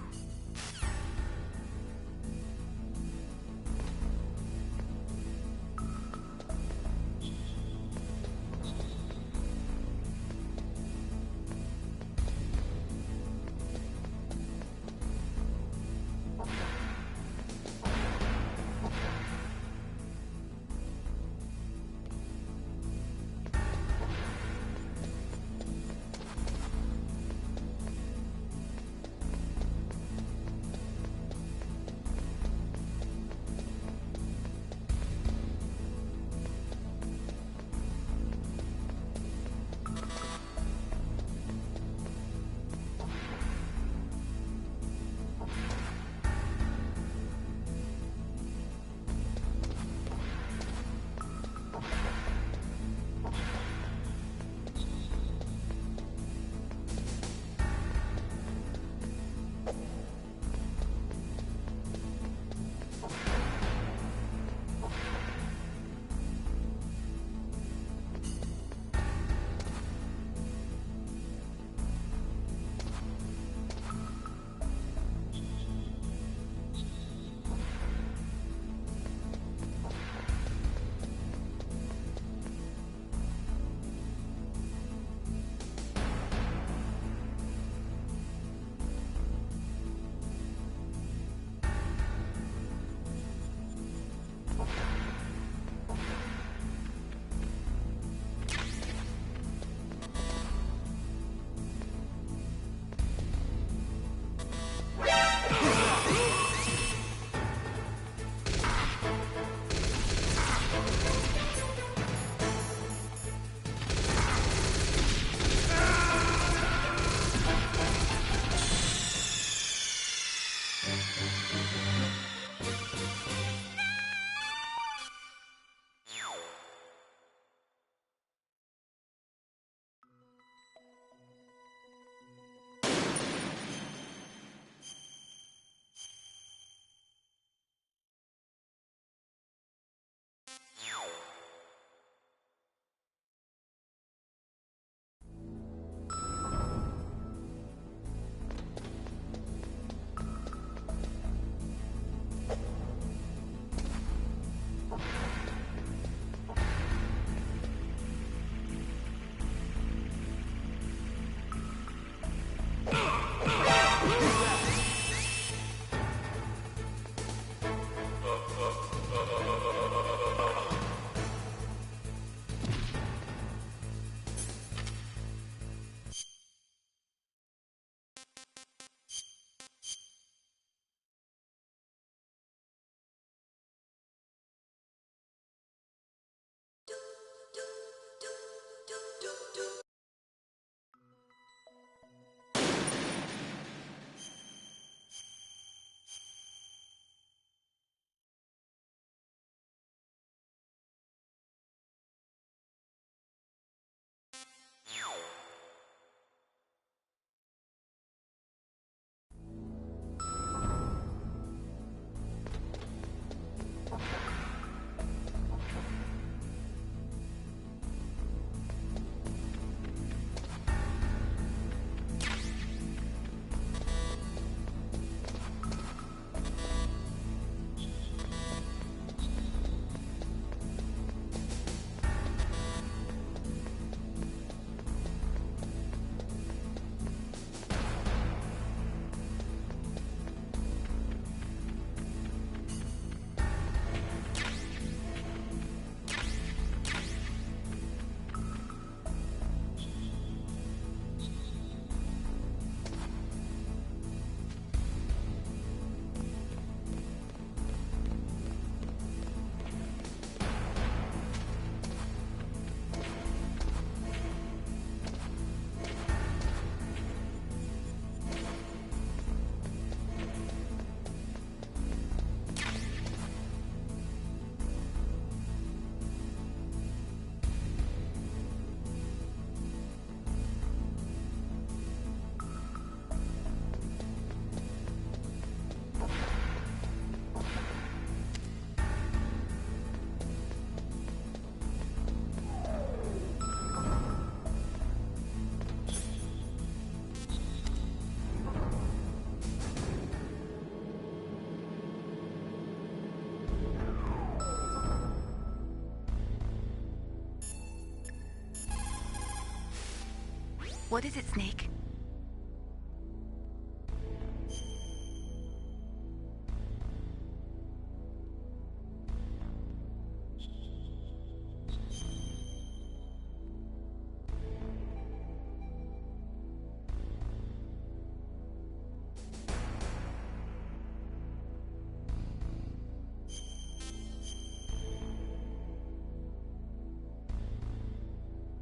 What is it, Snake?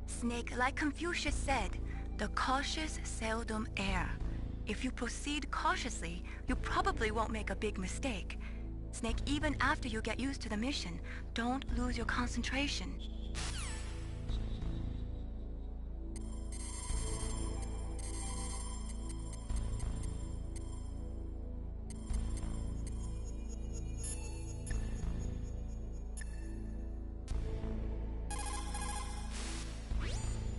Snake, like Confucius said, the cautious seldom err. If you proceed cautiously, you probably won't make a big mistake. Snake, even after you get used to the mission, don't lose your concentration.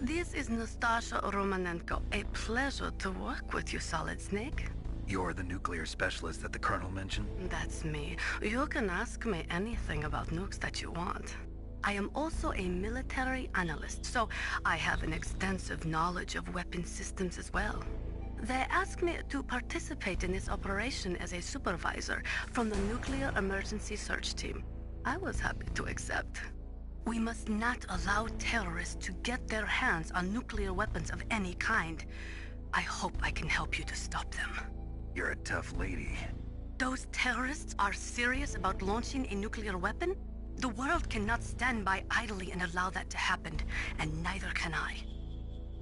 This is Nastasha Romanenko. A pleasure to work with you, Solid Snake. You're the nuclear specialist that the Colonel mentioned? That's me. You can ask me anything about nukes that you want. I am also a military analyst, so I have an extensive knowledge of weapon systems as well. They asked me to participate in this operation as a supervisor from the Nuclear Emergency Search Team. I was happy to accept. We must not allow terrorists to get their hands on nuclear weapons of any kind. I hope I can help you to stop them. You're a tough lady. Those terrorists are serious about launching a nuclear weapon? The world cannot stand by idly and allow that to happen, and neither can I.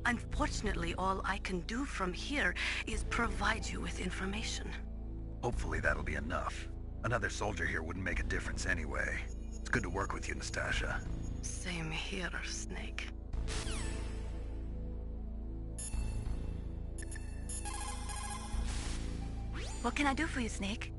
Unfortunately, all I can do from here is provide you with information. Hopefully that'll be enough. Another soldier here wouldn't make a difference anyway. It's good to work with you, Nastasha. Same here, Snake. What can I do for you, Snake?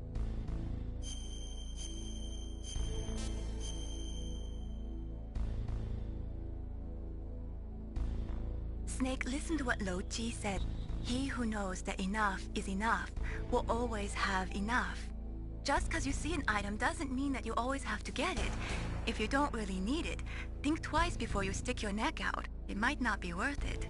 Snake, listen to what Lo Ji said. He who knows that enough is enough will always have enough. Just because you see an item doesn't mean that you always have to get it. If you don't really need it, think twice before you stick your neck out. It might not be worth it.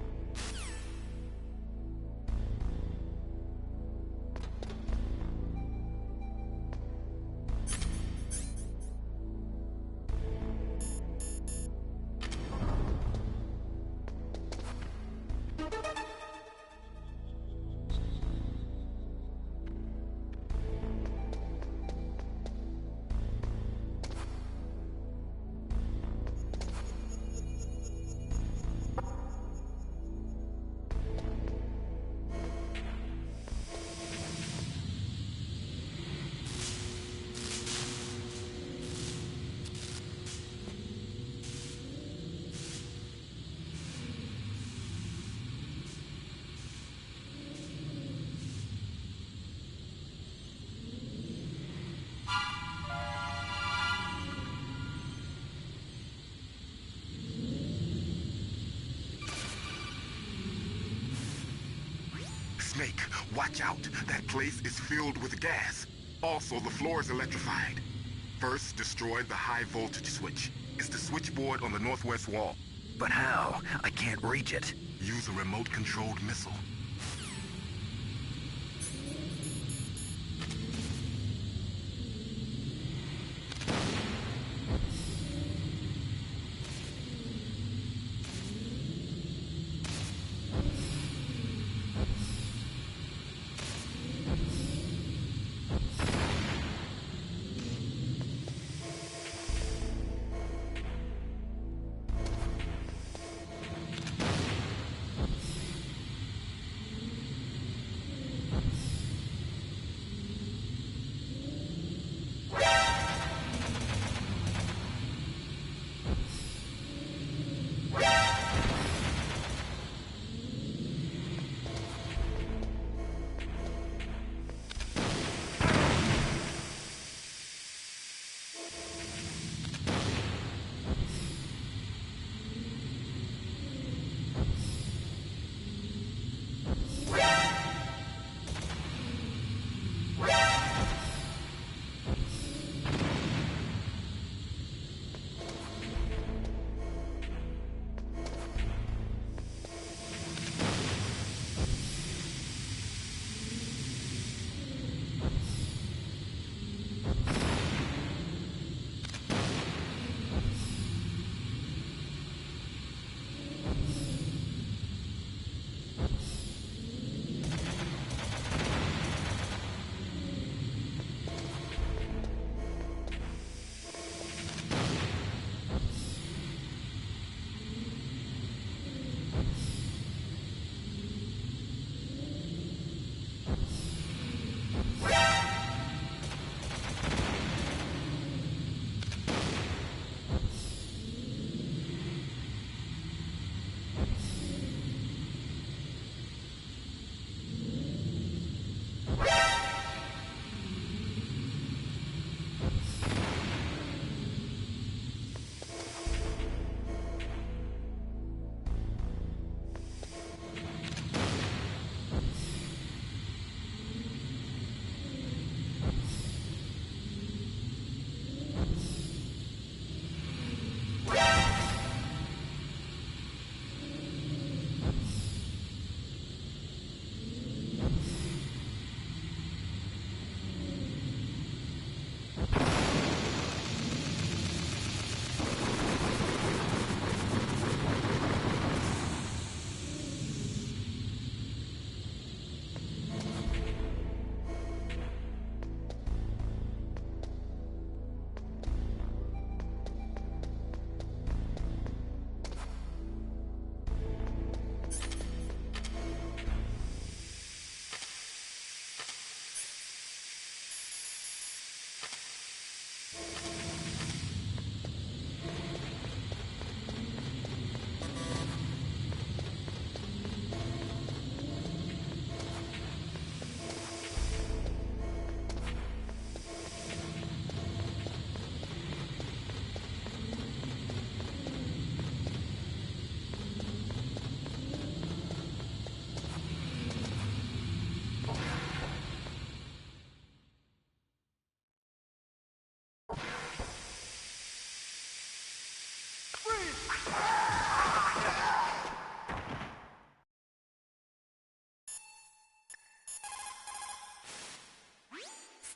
Snake, watch out. That place is filled with gas. Also, the floor is electrified. First, destroy the high voltage switch. It's the switchboard on the northwest wall. But how? I can't reach it. Use a remote-controlled missile.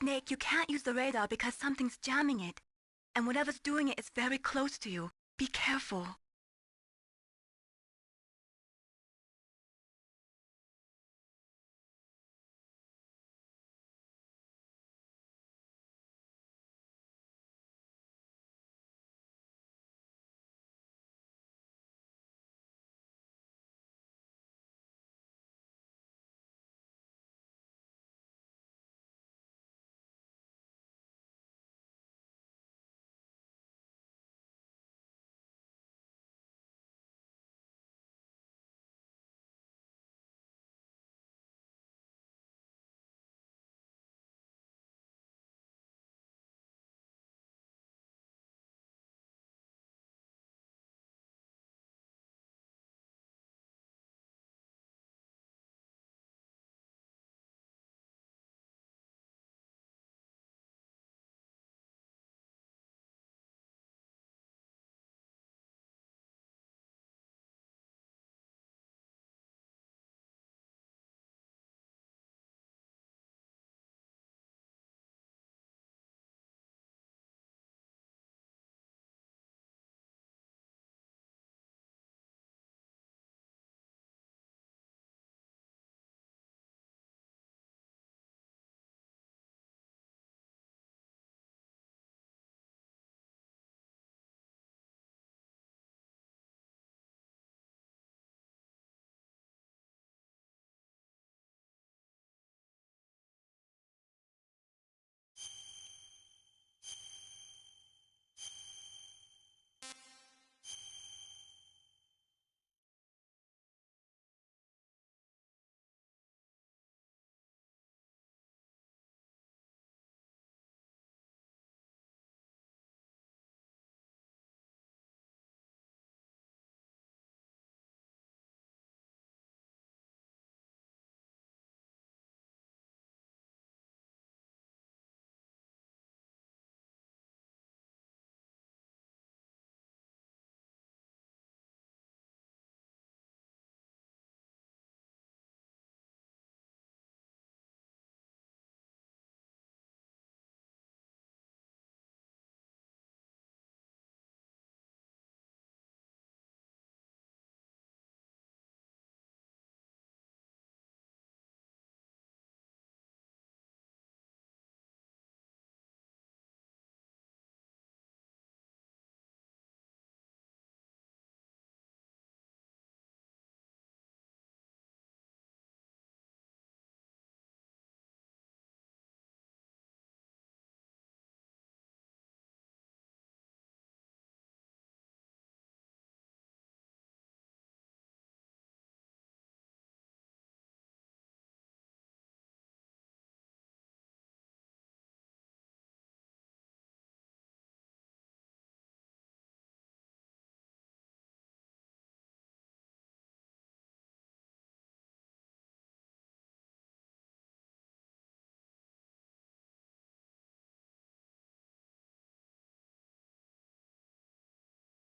Snake, you can't use the radar because something's jamming it. And whatever's doing it is very close to you. Be careful.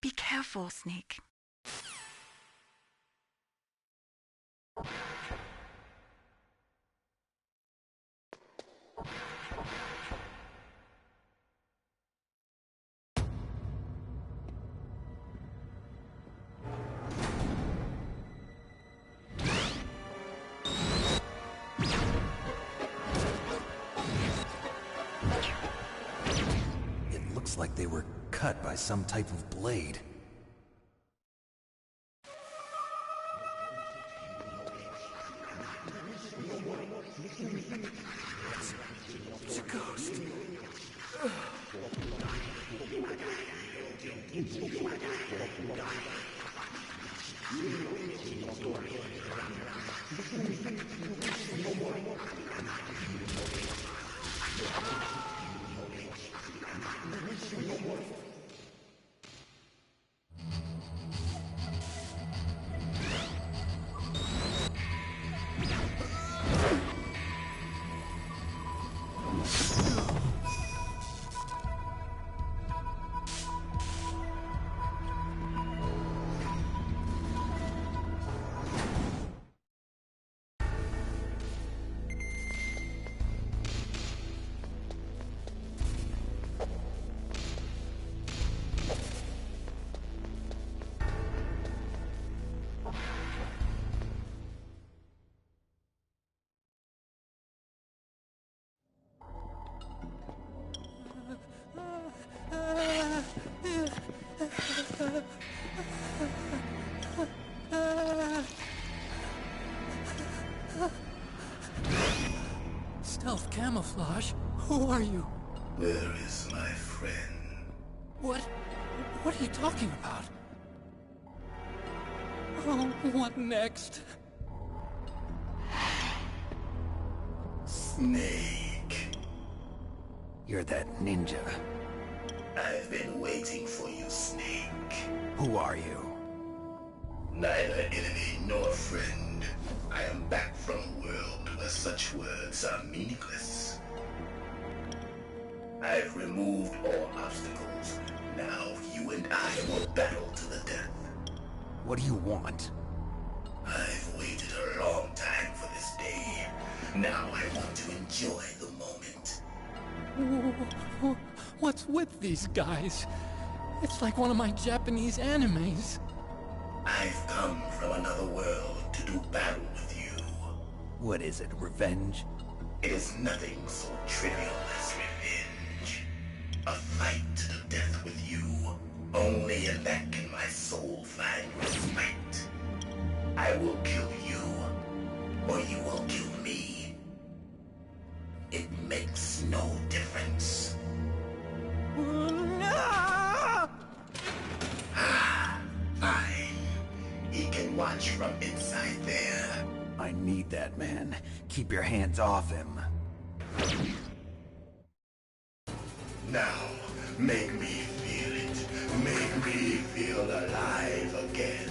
Be careful, Snake. It looks like they were cut by some type of blade. It's a ghost. Camouflage? Who are you? Where is my friend? What are you talking about? Oh, what next? Snake. You're that ninja. I've been waiting for you, Snake. Who are you? Neither enemy nor friend. I am back from a world where such words are meaningless. I've removed all obstacles. Now you and I will battle to the death. What do you want? I've waited a long time for this day. Now I want to enjoy the moment. What's with these guys? It's like one of my Japanese animes. I've come from another world to do battle with you. What is it, revenge? It is nothing so trivial as revenge. A fight to the death with you. Only in that can my soul find respite. I will kill you, or you will kill me. It makes no difference. Fine. He can watch from inside there. I need that man. Keep your hands off him. Now, make me feel it. Make me feel alive again.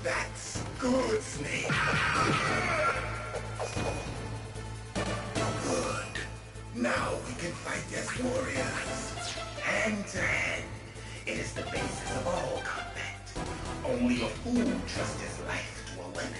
That's good, Snake. Good. Now we can fight as warriors. Hand to hand. It is the basis of all combat. Only a fool trusts his life to a weapon.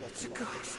It's a ghost.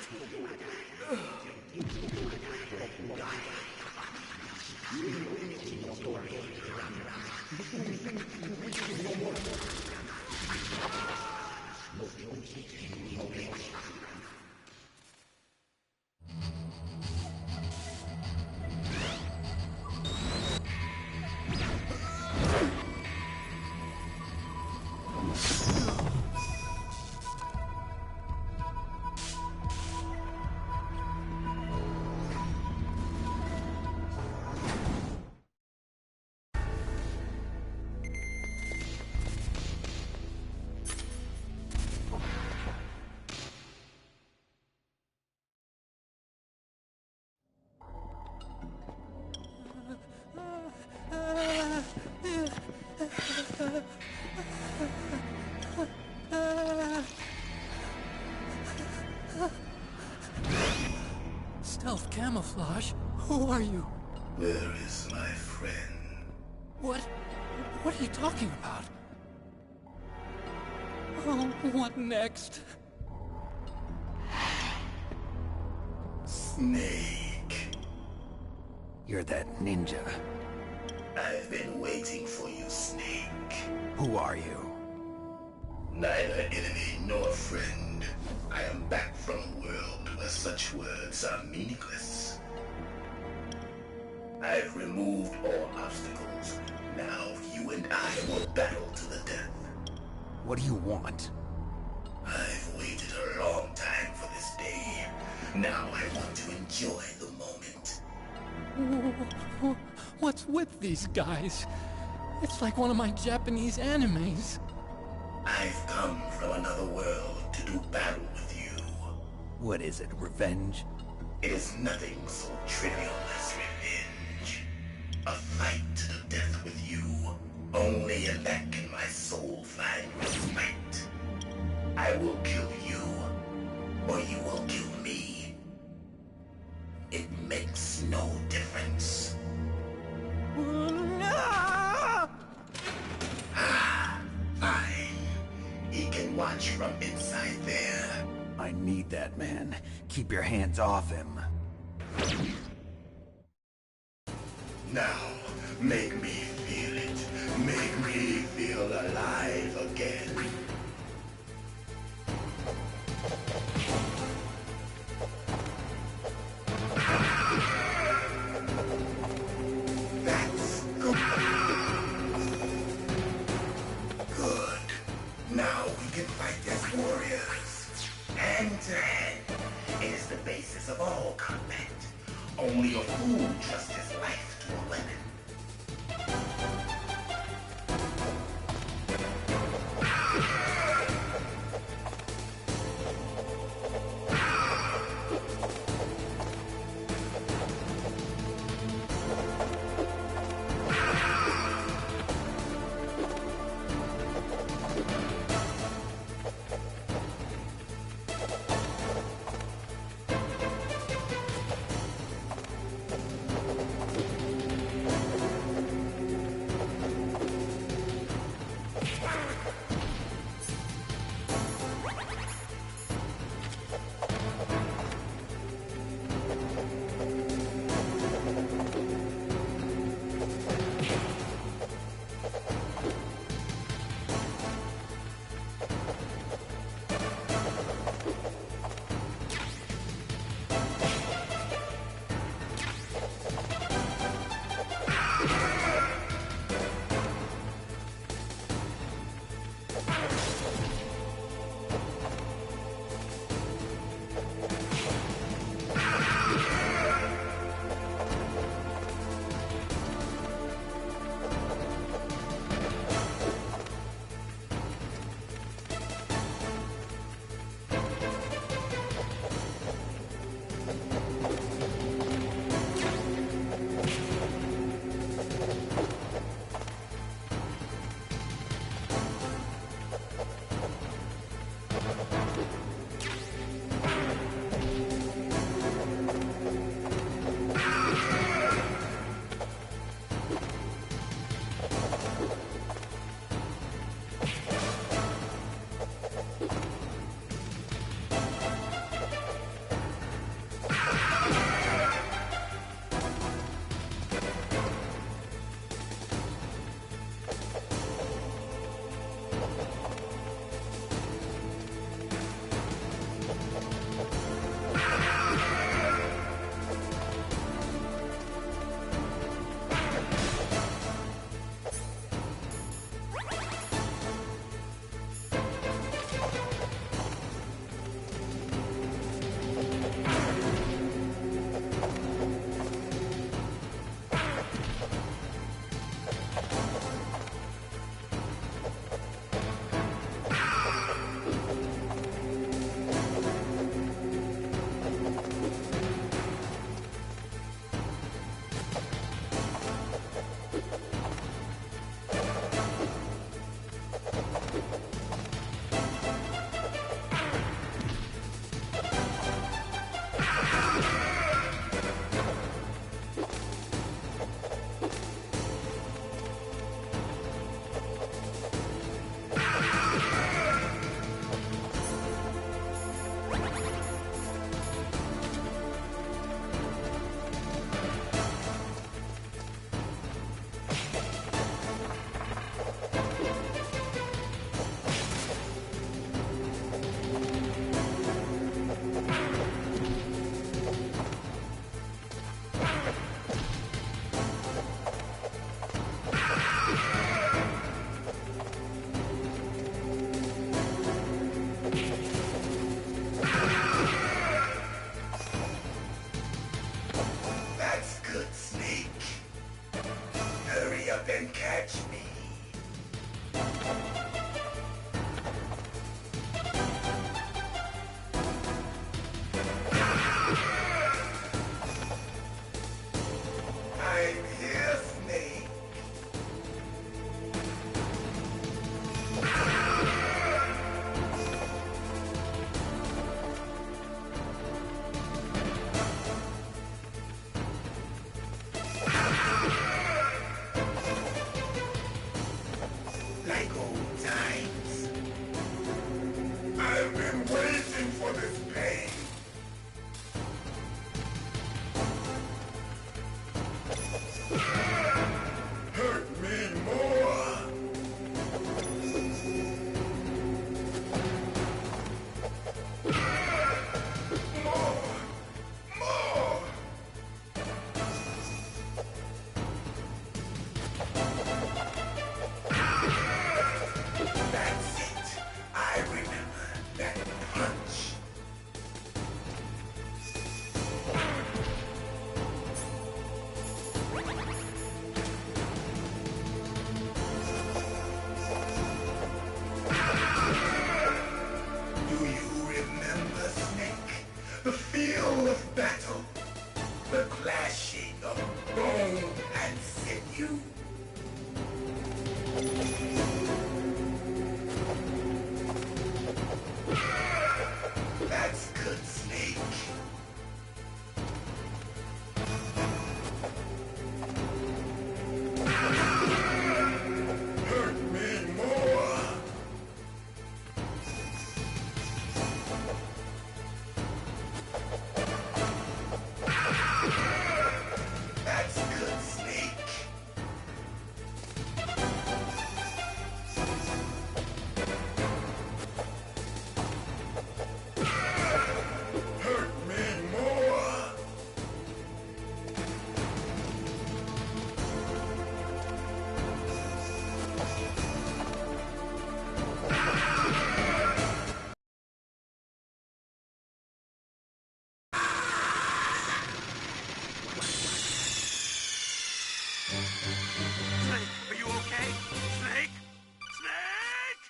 Stealth camouflage? Who are you? Where is my friend? What are you talking about? Oh, what next? Snake. You're that ninja. I've been waiting for you, Snake. Who are you? Neither enemy nor friend. I am back from a world where such words are meaningless. I've removed all obstacles. Now you and I will battle to the death. What do you want? I've waited a long time for this day. Now I want to enjoy the moment. What's with these guys? It's like one of my Japanese animes. I've come from another world to do battle with you. What is it, revenge? It is nothing so trivial as revenge. A fight to the death with you. Only in that can my soul find respite. I will kill you, or you will kill me. It makes no difference. Fine. He can watch from inside there. I need that man. Keep your hands off him. Now, make me feel it. Make me feel alive again. That's good. Good. Now we can fight as warriors. Hand to hand. It is the basis of all combat. Only a fool trusts his life to a weapon. catch me. I'm here, Snake. Like old times. I've been waiting for this pain. Hurt me more. More. That's it. I remember that punch. Do you remember, Snake? The feel of battle. The clashing of bone and sinew. That's good, Snake. Hurt me more. That's good, Snake. Hurt me more. Snake, are you okay? Snake? Snake!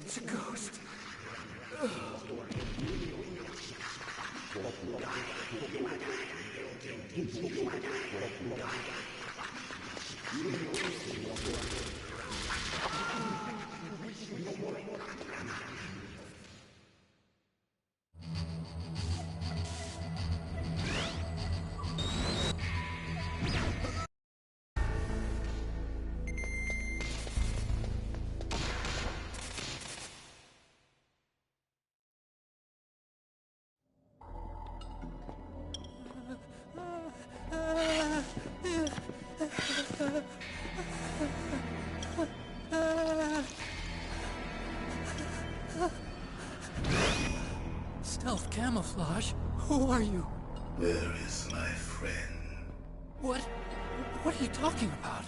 It's a ghost. Stealth camouflage? Who are you? Where is my friend? What are you talking about?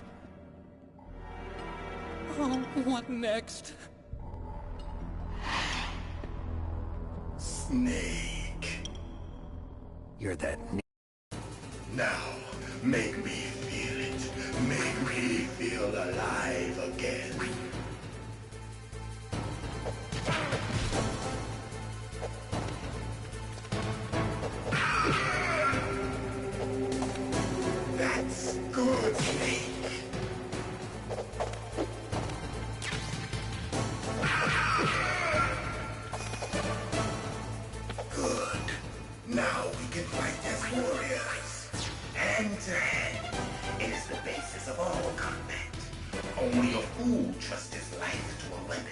Oh, what next? Snake. You're that Now, make me feel it. Make me feel alive again. That's good, Snake. Good. Now we can fight as warriors. And Hand-to-hand. It is the basis of all combat. Only a fool trusts his life to a weapon.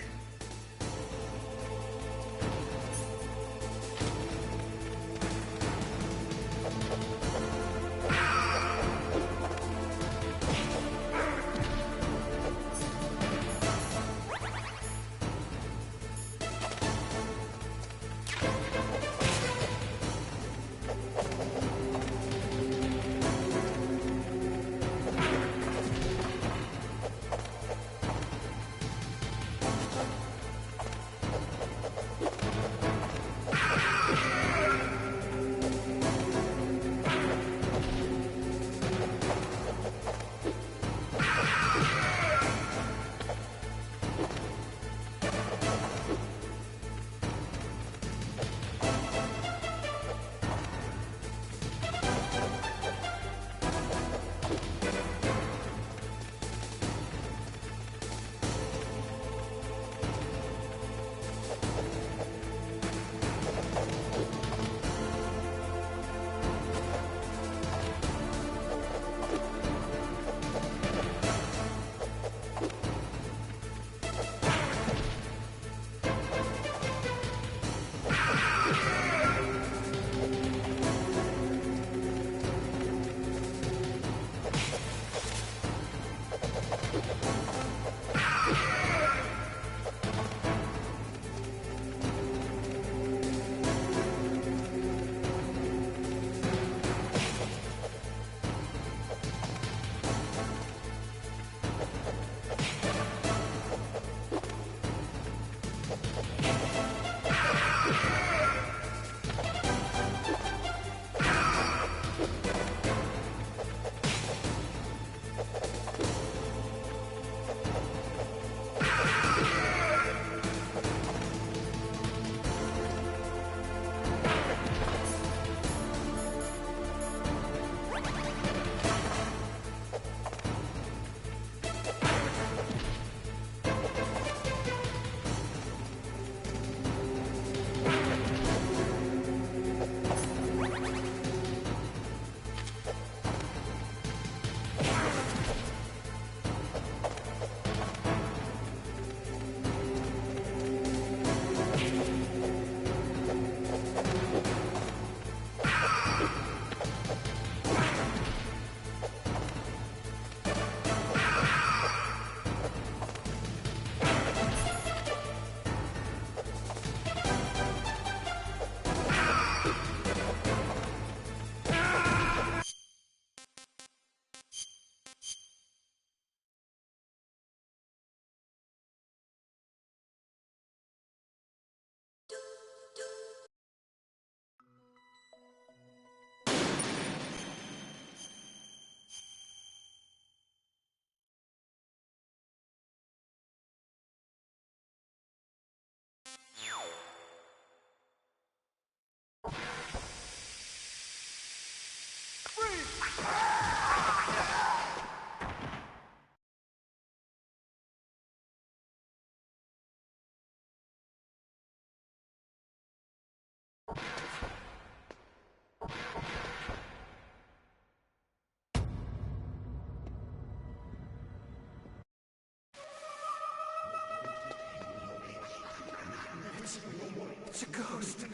It's a ghost.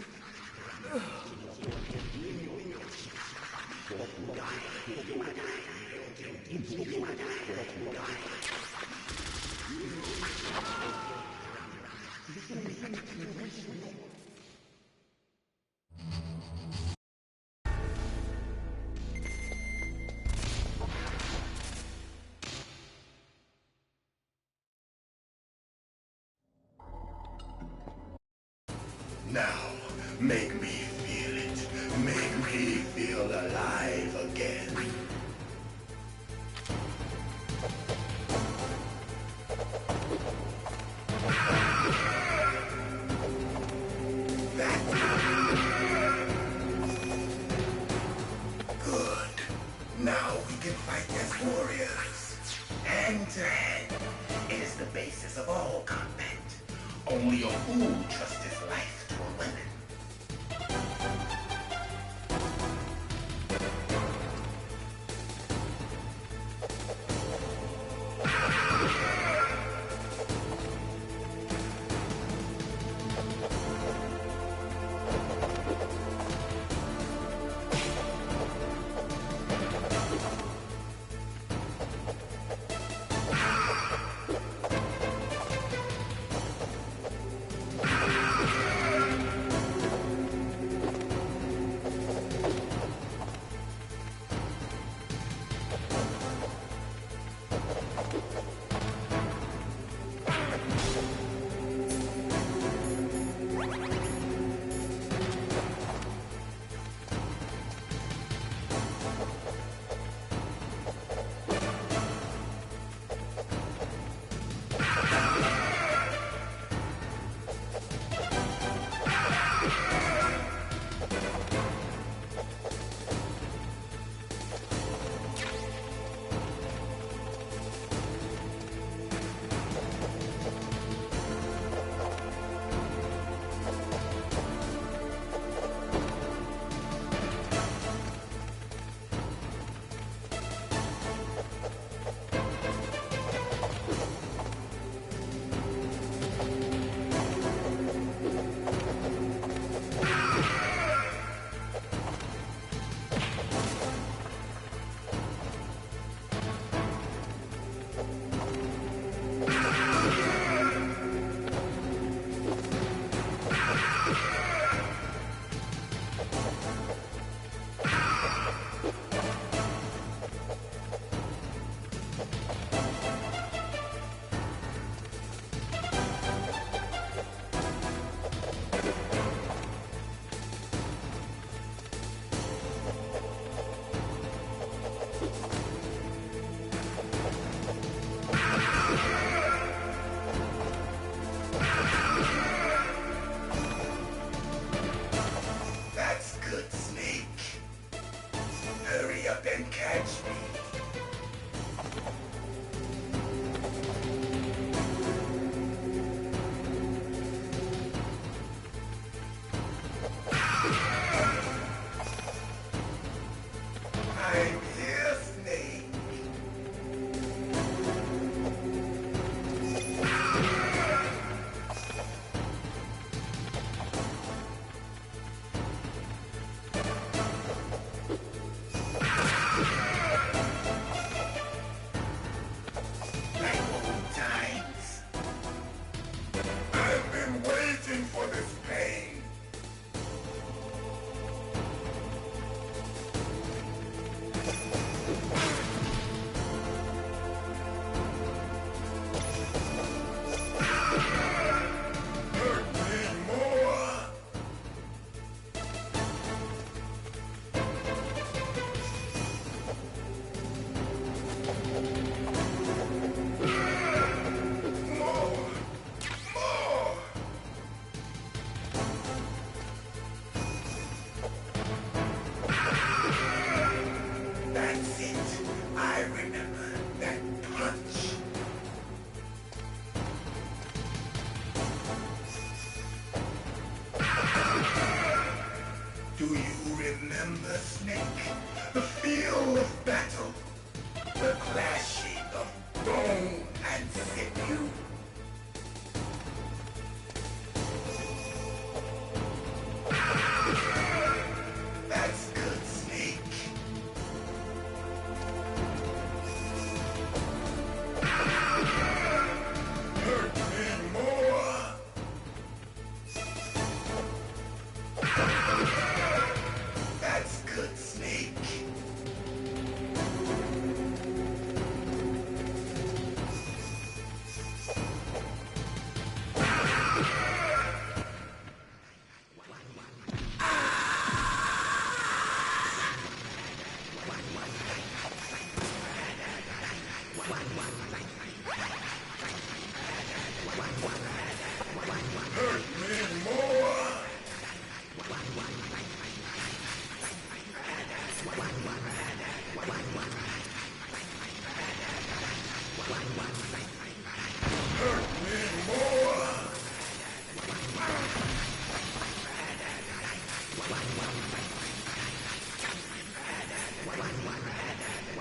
Now, make me feel it. Make me feel alive again. Good. Now we can fight as warriors. Hand to hand. It is the basis of all combat. Only a fool trusts his life to a weapon.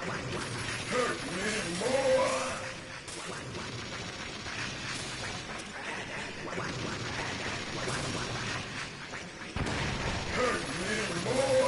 Hurt me more! Hurt me more!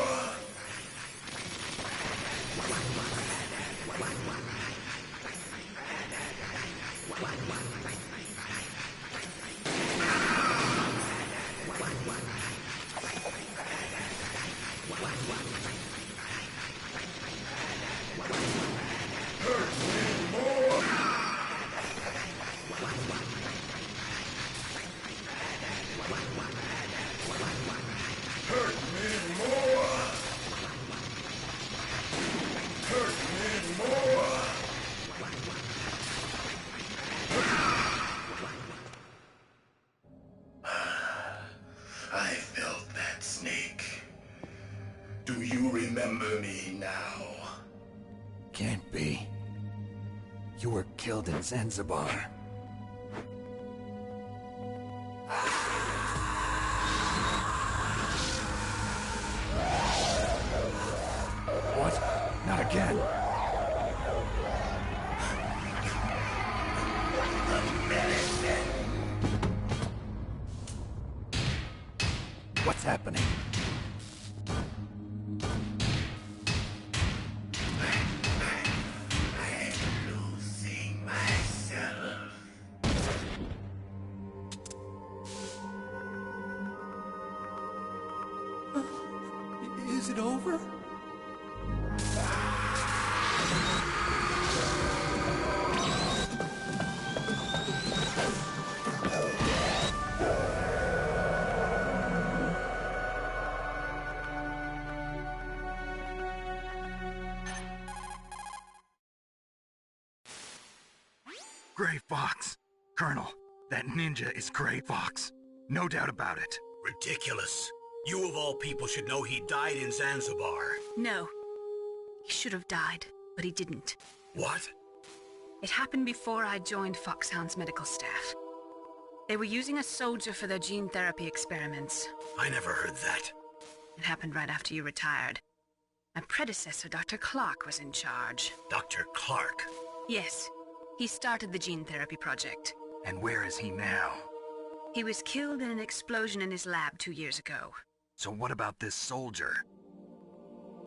I felt that, Snake. Do you remember me now? Can't be. You were killed in Zanzibar. What? Not again. What's happening? I'm losing myself. Is it over? Gray Fox! Colonel, that ninja is Gray Fox. No doubt about it. Ridiculous. You of all people should know he died in Zanzibar. No. He should have died, but he didn't. What? It happened before I joined Foxhound's medical staff. They were using a soldier for their gene therapy experiments. I never heard that. It happened right after you retired. My predecessor, Dr. Clark, was in charge. Dr. Clark? Yes. He started the gene therapy project. And where is he now? He was killed in an explosion in his lab 2 years ago. So what about this soldier?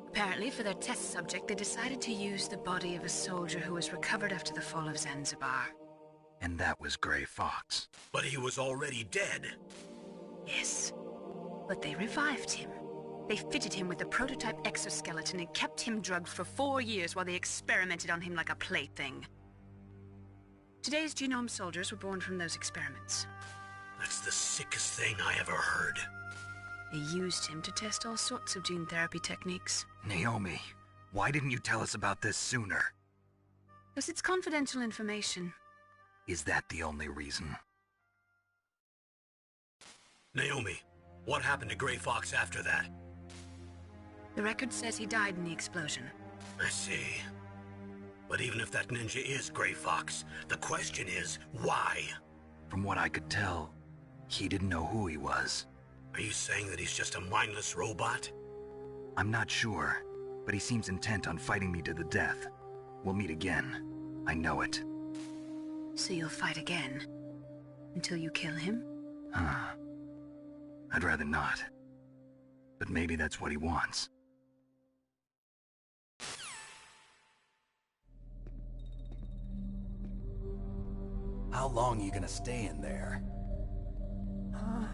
Apparently, for their test subject, they decided to use the body of a soldier who was recovered after the fall of Zanzibar. And that was Gray Fox. But he was already dead. Yes. But they revived him. They fitted him with a prototype exoskeleton and kept him drugged for 4 years while they experimented on him like a plaything. Today's genome soldiers were born from those experiments. That's the sickest thing I ever heard. They used him to test all sorts of gene therapy techniques. Naomi, why didn't you tell us about this sooner? Because it's confidential information. Is that the only reason? Naomi, what happened to Gray Fox after that? The record says he died in the explosion. I see. But even if that ninja is Gray Fox, the question is, why? From what I could tell, he didn't know who he was. Are you saying that he's just a mindless robot? I'm not sure, but he seems intent on fighting me to the death. We'll meet again. I know it. So you'll fight again? Until you kill him? I'd rather not. But maybe that's what he wants. How long are you gonna stay in there? Huh?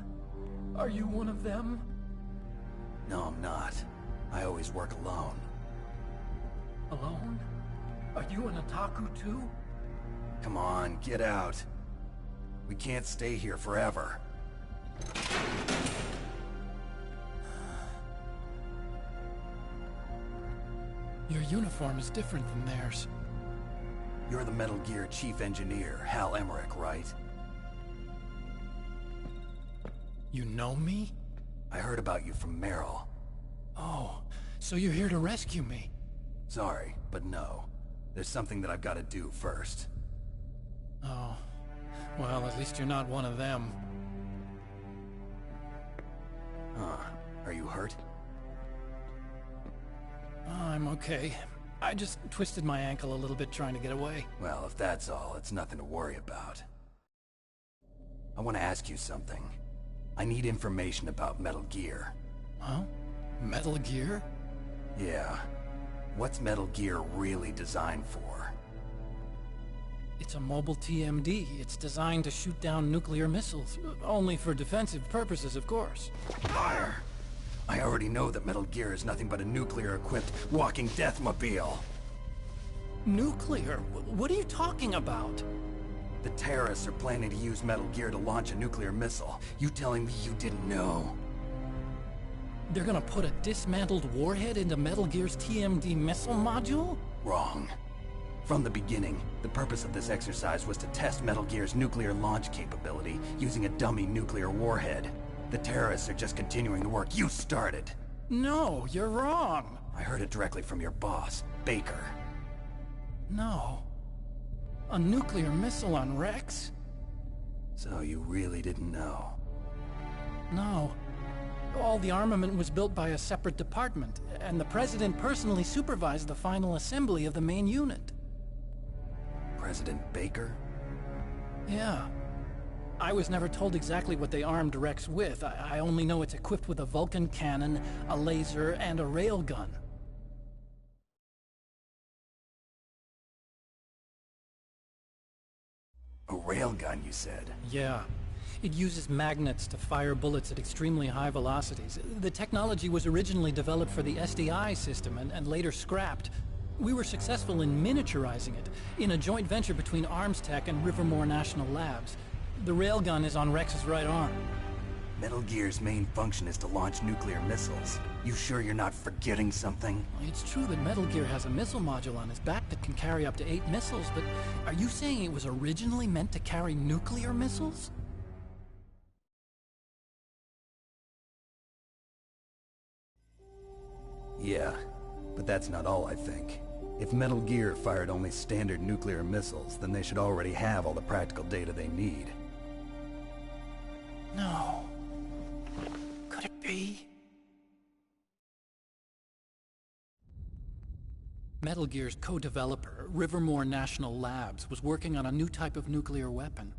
Are you one of them? No, I'm not. I always work alone. Alone? Are you an otaku too? Come on, get out. We can't stay here forever. Your uniform is different than theirs. You're the Metal Gear Chief Engineer, Hal Emmerich, right? You know me? I heard about you from Meryl. Oh, so you're here to rescue me? Sorry, but no. There's something that I've got to do first. Oh. Well, at least you're not one of them. Huh. Are you hurt? I'm okay. I just twisted my ankle a little bit trying to get away. Well, if that's all, it's nothing to worry about. I want to ask you something. I need information about Metal Gear. Huh? Metal Gear? Yeah. What's Metal Gear really designed for? It's a mobile TMD. It's designed to shoot down nuclear missiles. Only for defensive purposes, of course. Liar! I already know that Metal Gear is nothing but a nuclear-equipped walking deathmobile. Nuclear? What are you talking about? The terrorists are planning to use Metal Gear to launch a nuclear missile. You telling me you didn't know? They're gonna put a dismantled warhead into Metal Gear's TMD missile module? Wrong. From the beginning, the purpose of this exercise was to test Metal Gear's nuclear launch capability using a dummy nuclear warhead. The terrorists are just continuing the work you started. No, you're wrong. I heard it directly from your boss, Baker. No. A nuclear missile on Rex? So you really didn't know? No. All the armament was built by a separate department, and the President personally supervised the final assembly of the main unit. President Baker? Yeah. I was never told exactly what they armed Rex with. I only know it's equipped with a Vulcan cannon, a laser, and a railgun. A railgun, you said? Yeah. It uses magnets to fire bullets at extremely high velocities. The technology was originally developed for the SDI system and later scrapped. We were successful in miniaturizing it, in a joint venture between ArmsTech and Rivermore National Labs. The railgun is on Rex's right arm. Metal Gear's main function is to launch nuclear missiles. You sure you're not forgetting something? It's true that Metal Gear has a missile module on his back that can carry up to 8 missiles, but are you saying it was originally meant to carry nuclear missiles? Yeah, but that's not all I think. If Metal Gear fired only standard nuclear missiles, then they should already have all the practical data they need. No. Could it be? Metal Gear's co-developer, Rivermore National Labs, was working on a new type of nuclear weapon.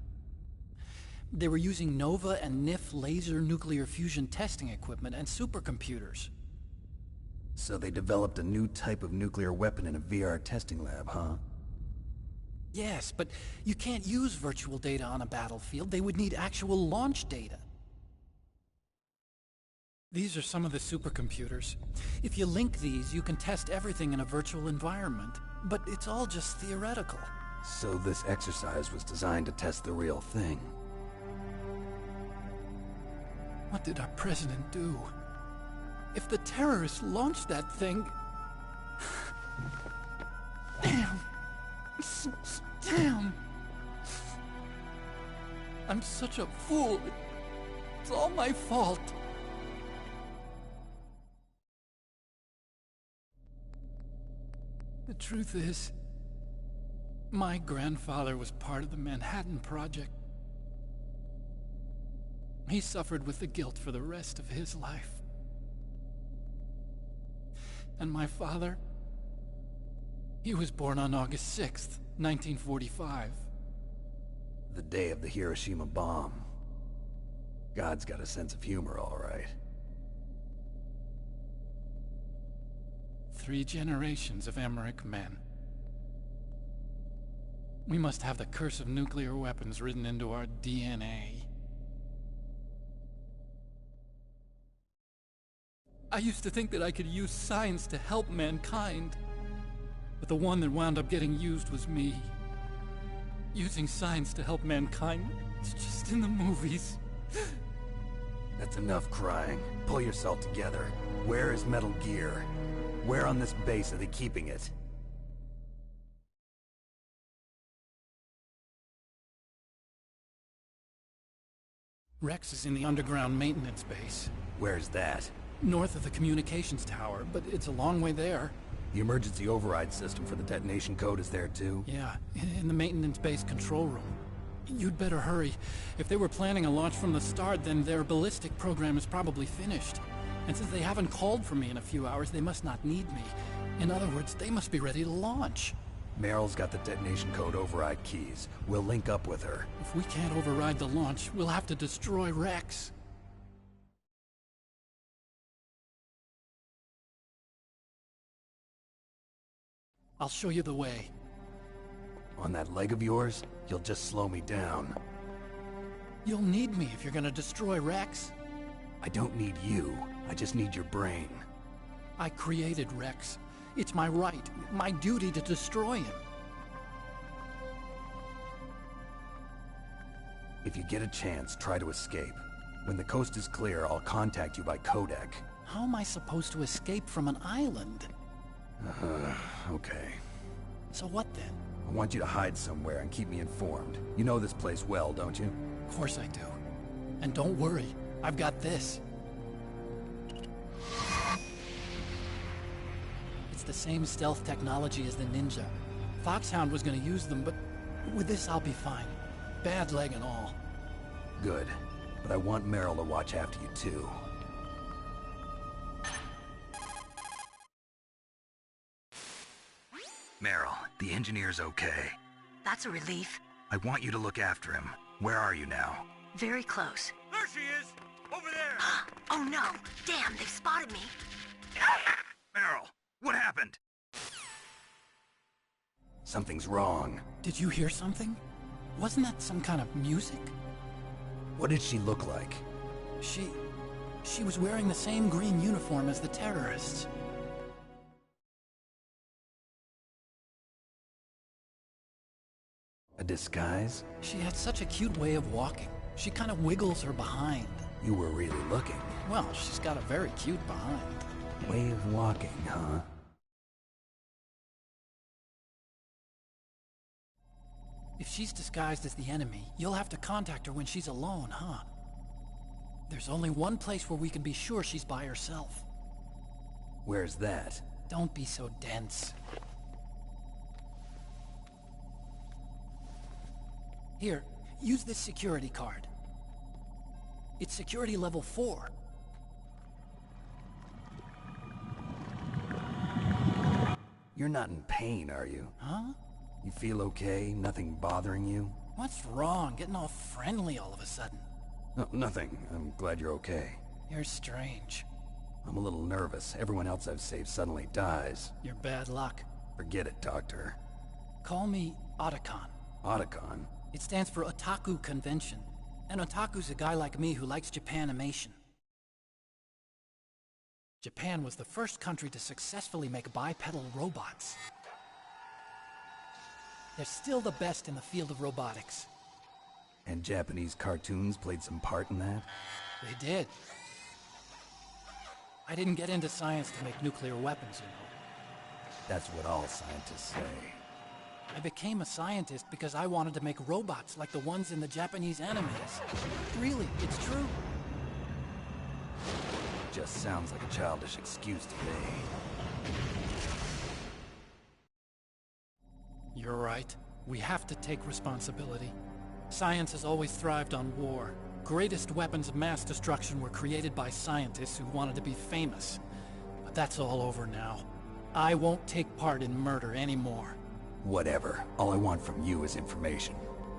They were using NOVA and NIF laser nuclear fusion testing equipment and supercomputers. So they developed a new type of nuclear weapon in a VR testing lab, huh? Yes, but you can't use virtual data on a battlefield. They would need actual launch data. These are some of the supercomputers. If you link these, you can test everything in a virtual environment. But it's all just theoretical. So this exercise was designed to test the real thing. What did our president do? If the terrorists launched that thing... Damn! Damn! I'm such a fool. It's all my fault. The truth is, my grandfather was part of the Manhattan Project. He suffered with the guilt for the rest of his life. And my father, he was born on August 6th, 1945. The day of the Hiroshima bomb. God's got a sense of humor, all right. 3 generations of Emmerich men. We must have the curse of nuclear weapons written into our DNA. I used to think that I could use science to help mankind, but the one that wound up getting used was me. Using science to help mankind, it's just in the movies. That's enough crying. Pull yourself together. Where is Metal Gear? Where on this base are they keeping it? Rex is in the underground maintenance base. Where's that? North of the communications tower, but it's a long way there. The emergency override system for the detonation code is there too? Yeah, in the maintenance base control room. You'd better hurry. If they were planning a launch from the start, then their ballistic program is probably finished. And since they haven't called for me in a few hours, they must not need me. In other words, they must be ready to launch. Meryl's got the detonation code override keys. We'll link up with her. If we can't override the launch, we'll have to destroy Rex. I'll show you the way. On that leg of yours, you'll just slow me down. You'll need me if you're gonna destroy Rex. I don't need you. I just need your brain. I created Rex. It's my right, my duty to destroy him. If you get a chance, try to escape. When the coast is clear, I'll contact you by codec. How am I supposed to escape from an island? Okay. So what then? I want you to hide somewhere and keep me informed. You know this place well, don't you? Of course I do. And don't worry, I've got this. It's the same stealth technology as the Ninja. Foxhound was gonna use them, but with this I'll be fine. Bad leg and all. Good. But I want Meryl to watch after you too. Meryl, the engineer's okay. That's a relief. I want you to look after him. Where are you now? Very close. There she is! Over there! Oh no! Damn, they've spotted me! Meryl, what happened? Something's wrong. Did you hear something? Wasn't that some kind of music? What did she look like? She was wearing the same green uniform as the terrorists. A disguise? She had such a cute way of walking. She kind of wiggles her behind. You were really looking. Well, she's got a very cute behind. Way of walking, huh? If she's disguised as the enemy, you'll have to contact her when she's alone, huh? There's only one place where we can be sure she's by herself. Where's that? Don't be so dense. Here, use this security card. It's security level 4. You're not in pain, are you? Huh? You feel okay? Nothing bothering you? What's wrong? Getting all friendly all of a sudden. No, nothing. I'm glad you're okay. You're strange. I'm a little nervous. Everyone else I've saved suddenly dies. You're bad luck. Forget it, Doctor. Call me Otacon. Otacon? It stands for Otaku Convention. An otaku's a guy like me who likes Japanimation. Japan was the first country to successfully make bipedal robots. They're still the best in the field of robotics. And Japanese cartoons played some part in that? They did. I didn't get into science to make nuclear weapons, you know. That's what all scientists say. I became a scientist because I wanted to make robots like the ones in the Japanese animes. Really, it's true. Just sounds like a childish excuse to me. You're right. We have to take responsibility. Science has always thrived on war. Greatest weapons of mass destruction were created by scientists who wanted to be famous. But that's all over now. I won't take part in murder anymore. Whatever. All I want from you is information.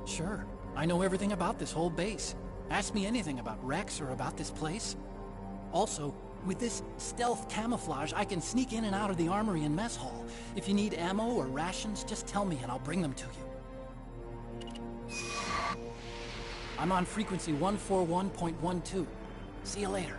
Sure. I know everything about this whole base. Ask me anything about Rex or about this place. Also, with this stealth camouflage, I can sneak in and out of the armory and mess hall. If you need ammo or rations, just tell me and I'll bring them to you. I'm on frequency 141.12. See you later.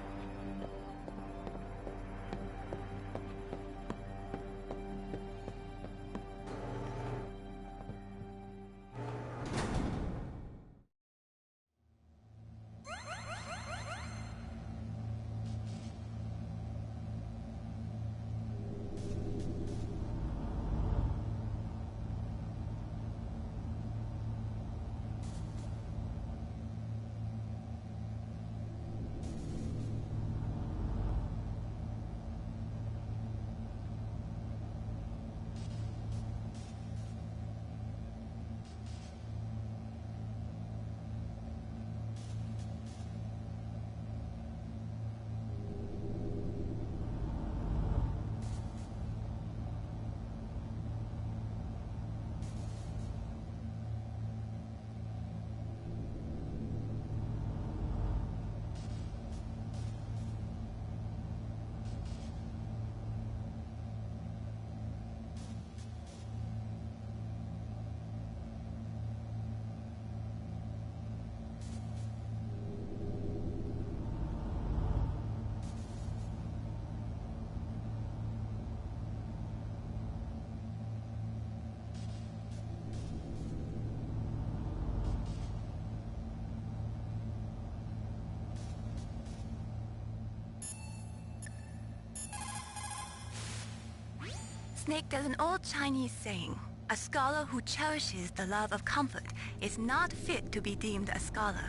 Snake, there's an old Chinese saying, a scholar who cherishes the love of comfort is not fit to be deemed a scholar.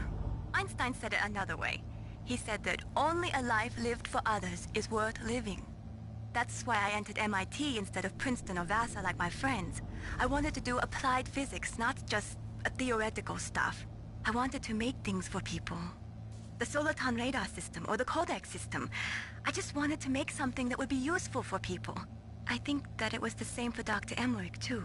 Einstein said it another way. He said that only a life lived for others is worth living. That's why I entered MIT instead of Princeton or Vassar like my friends. I wanted to do applied physics, not just theoretical stuff. I wanted to make things for people. The Soliton radar system or the Codex system. I just wanted to make something that would be useful for people. I think that it was the same for Dr. Emmerich, too.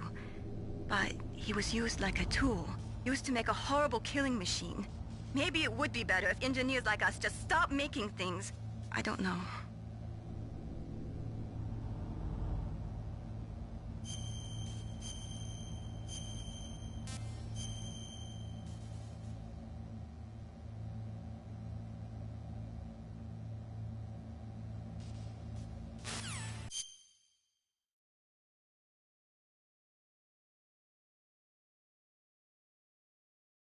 But he was used like a tool, used to make a horrible killing machine. Maybe it would be better if engineers like us just stopped making things. I don't know.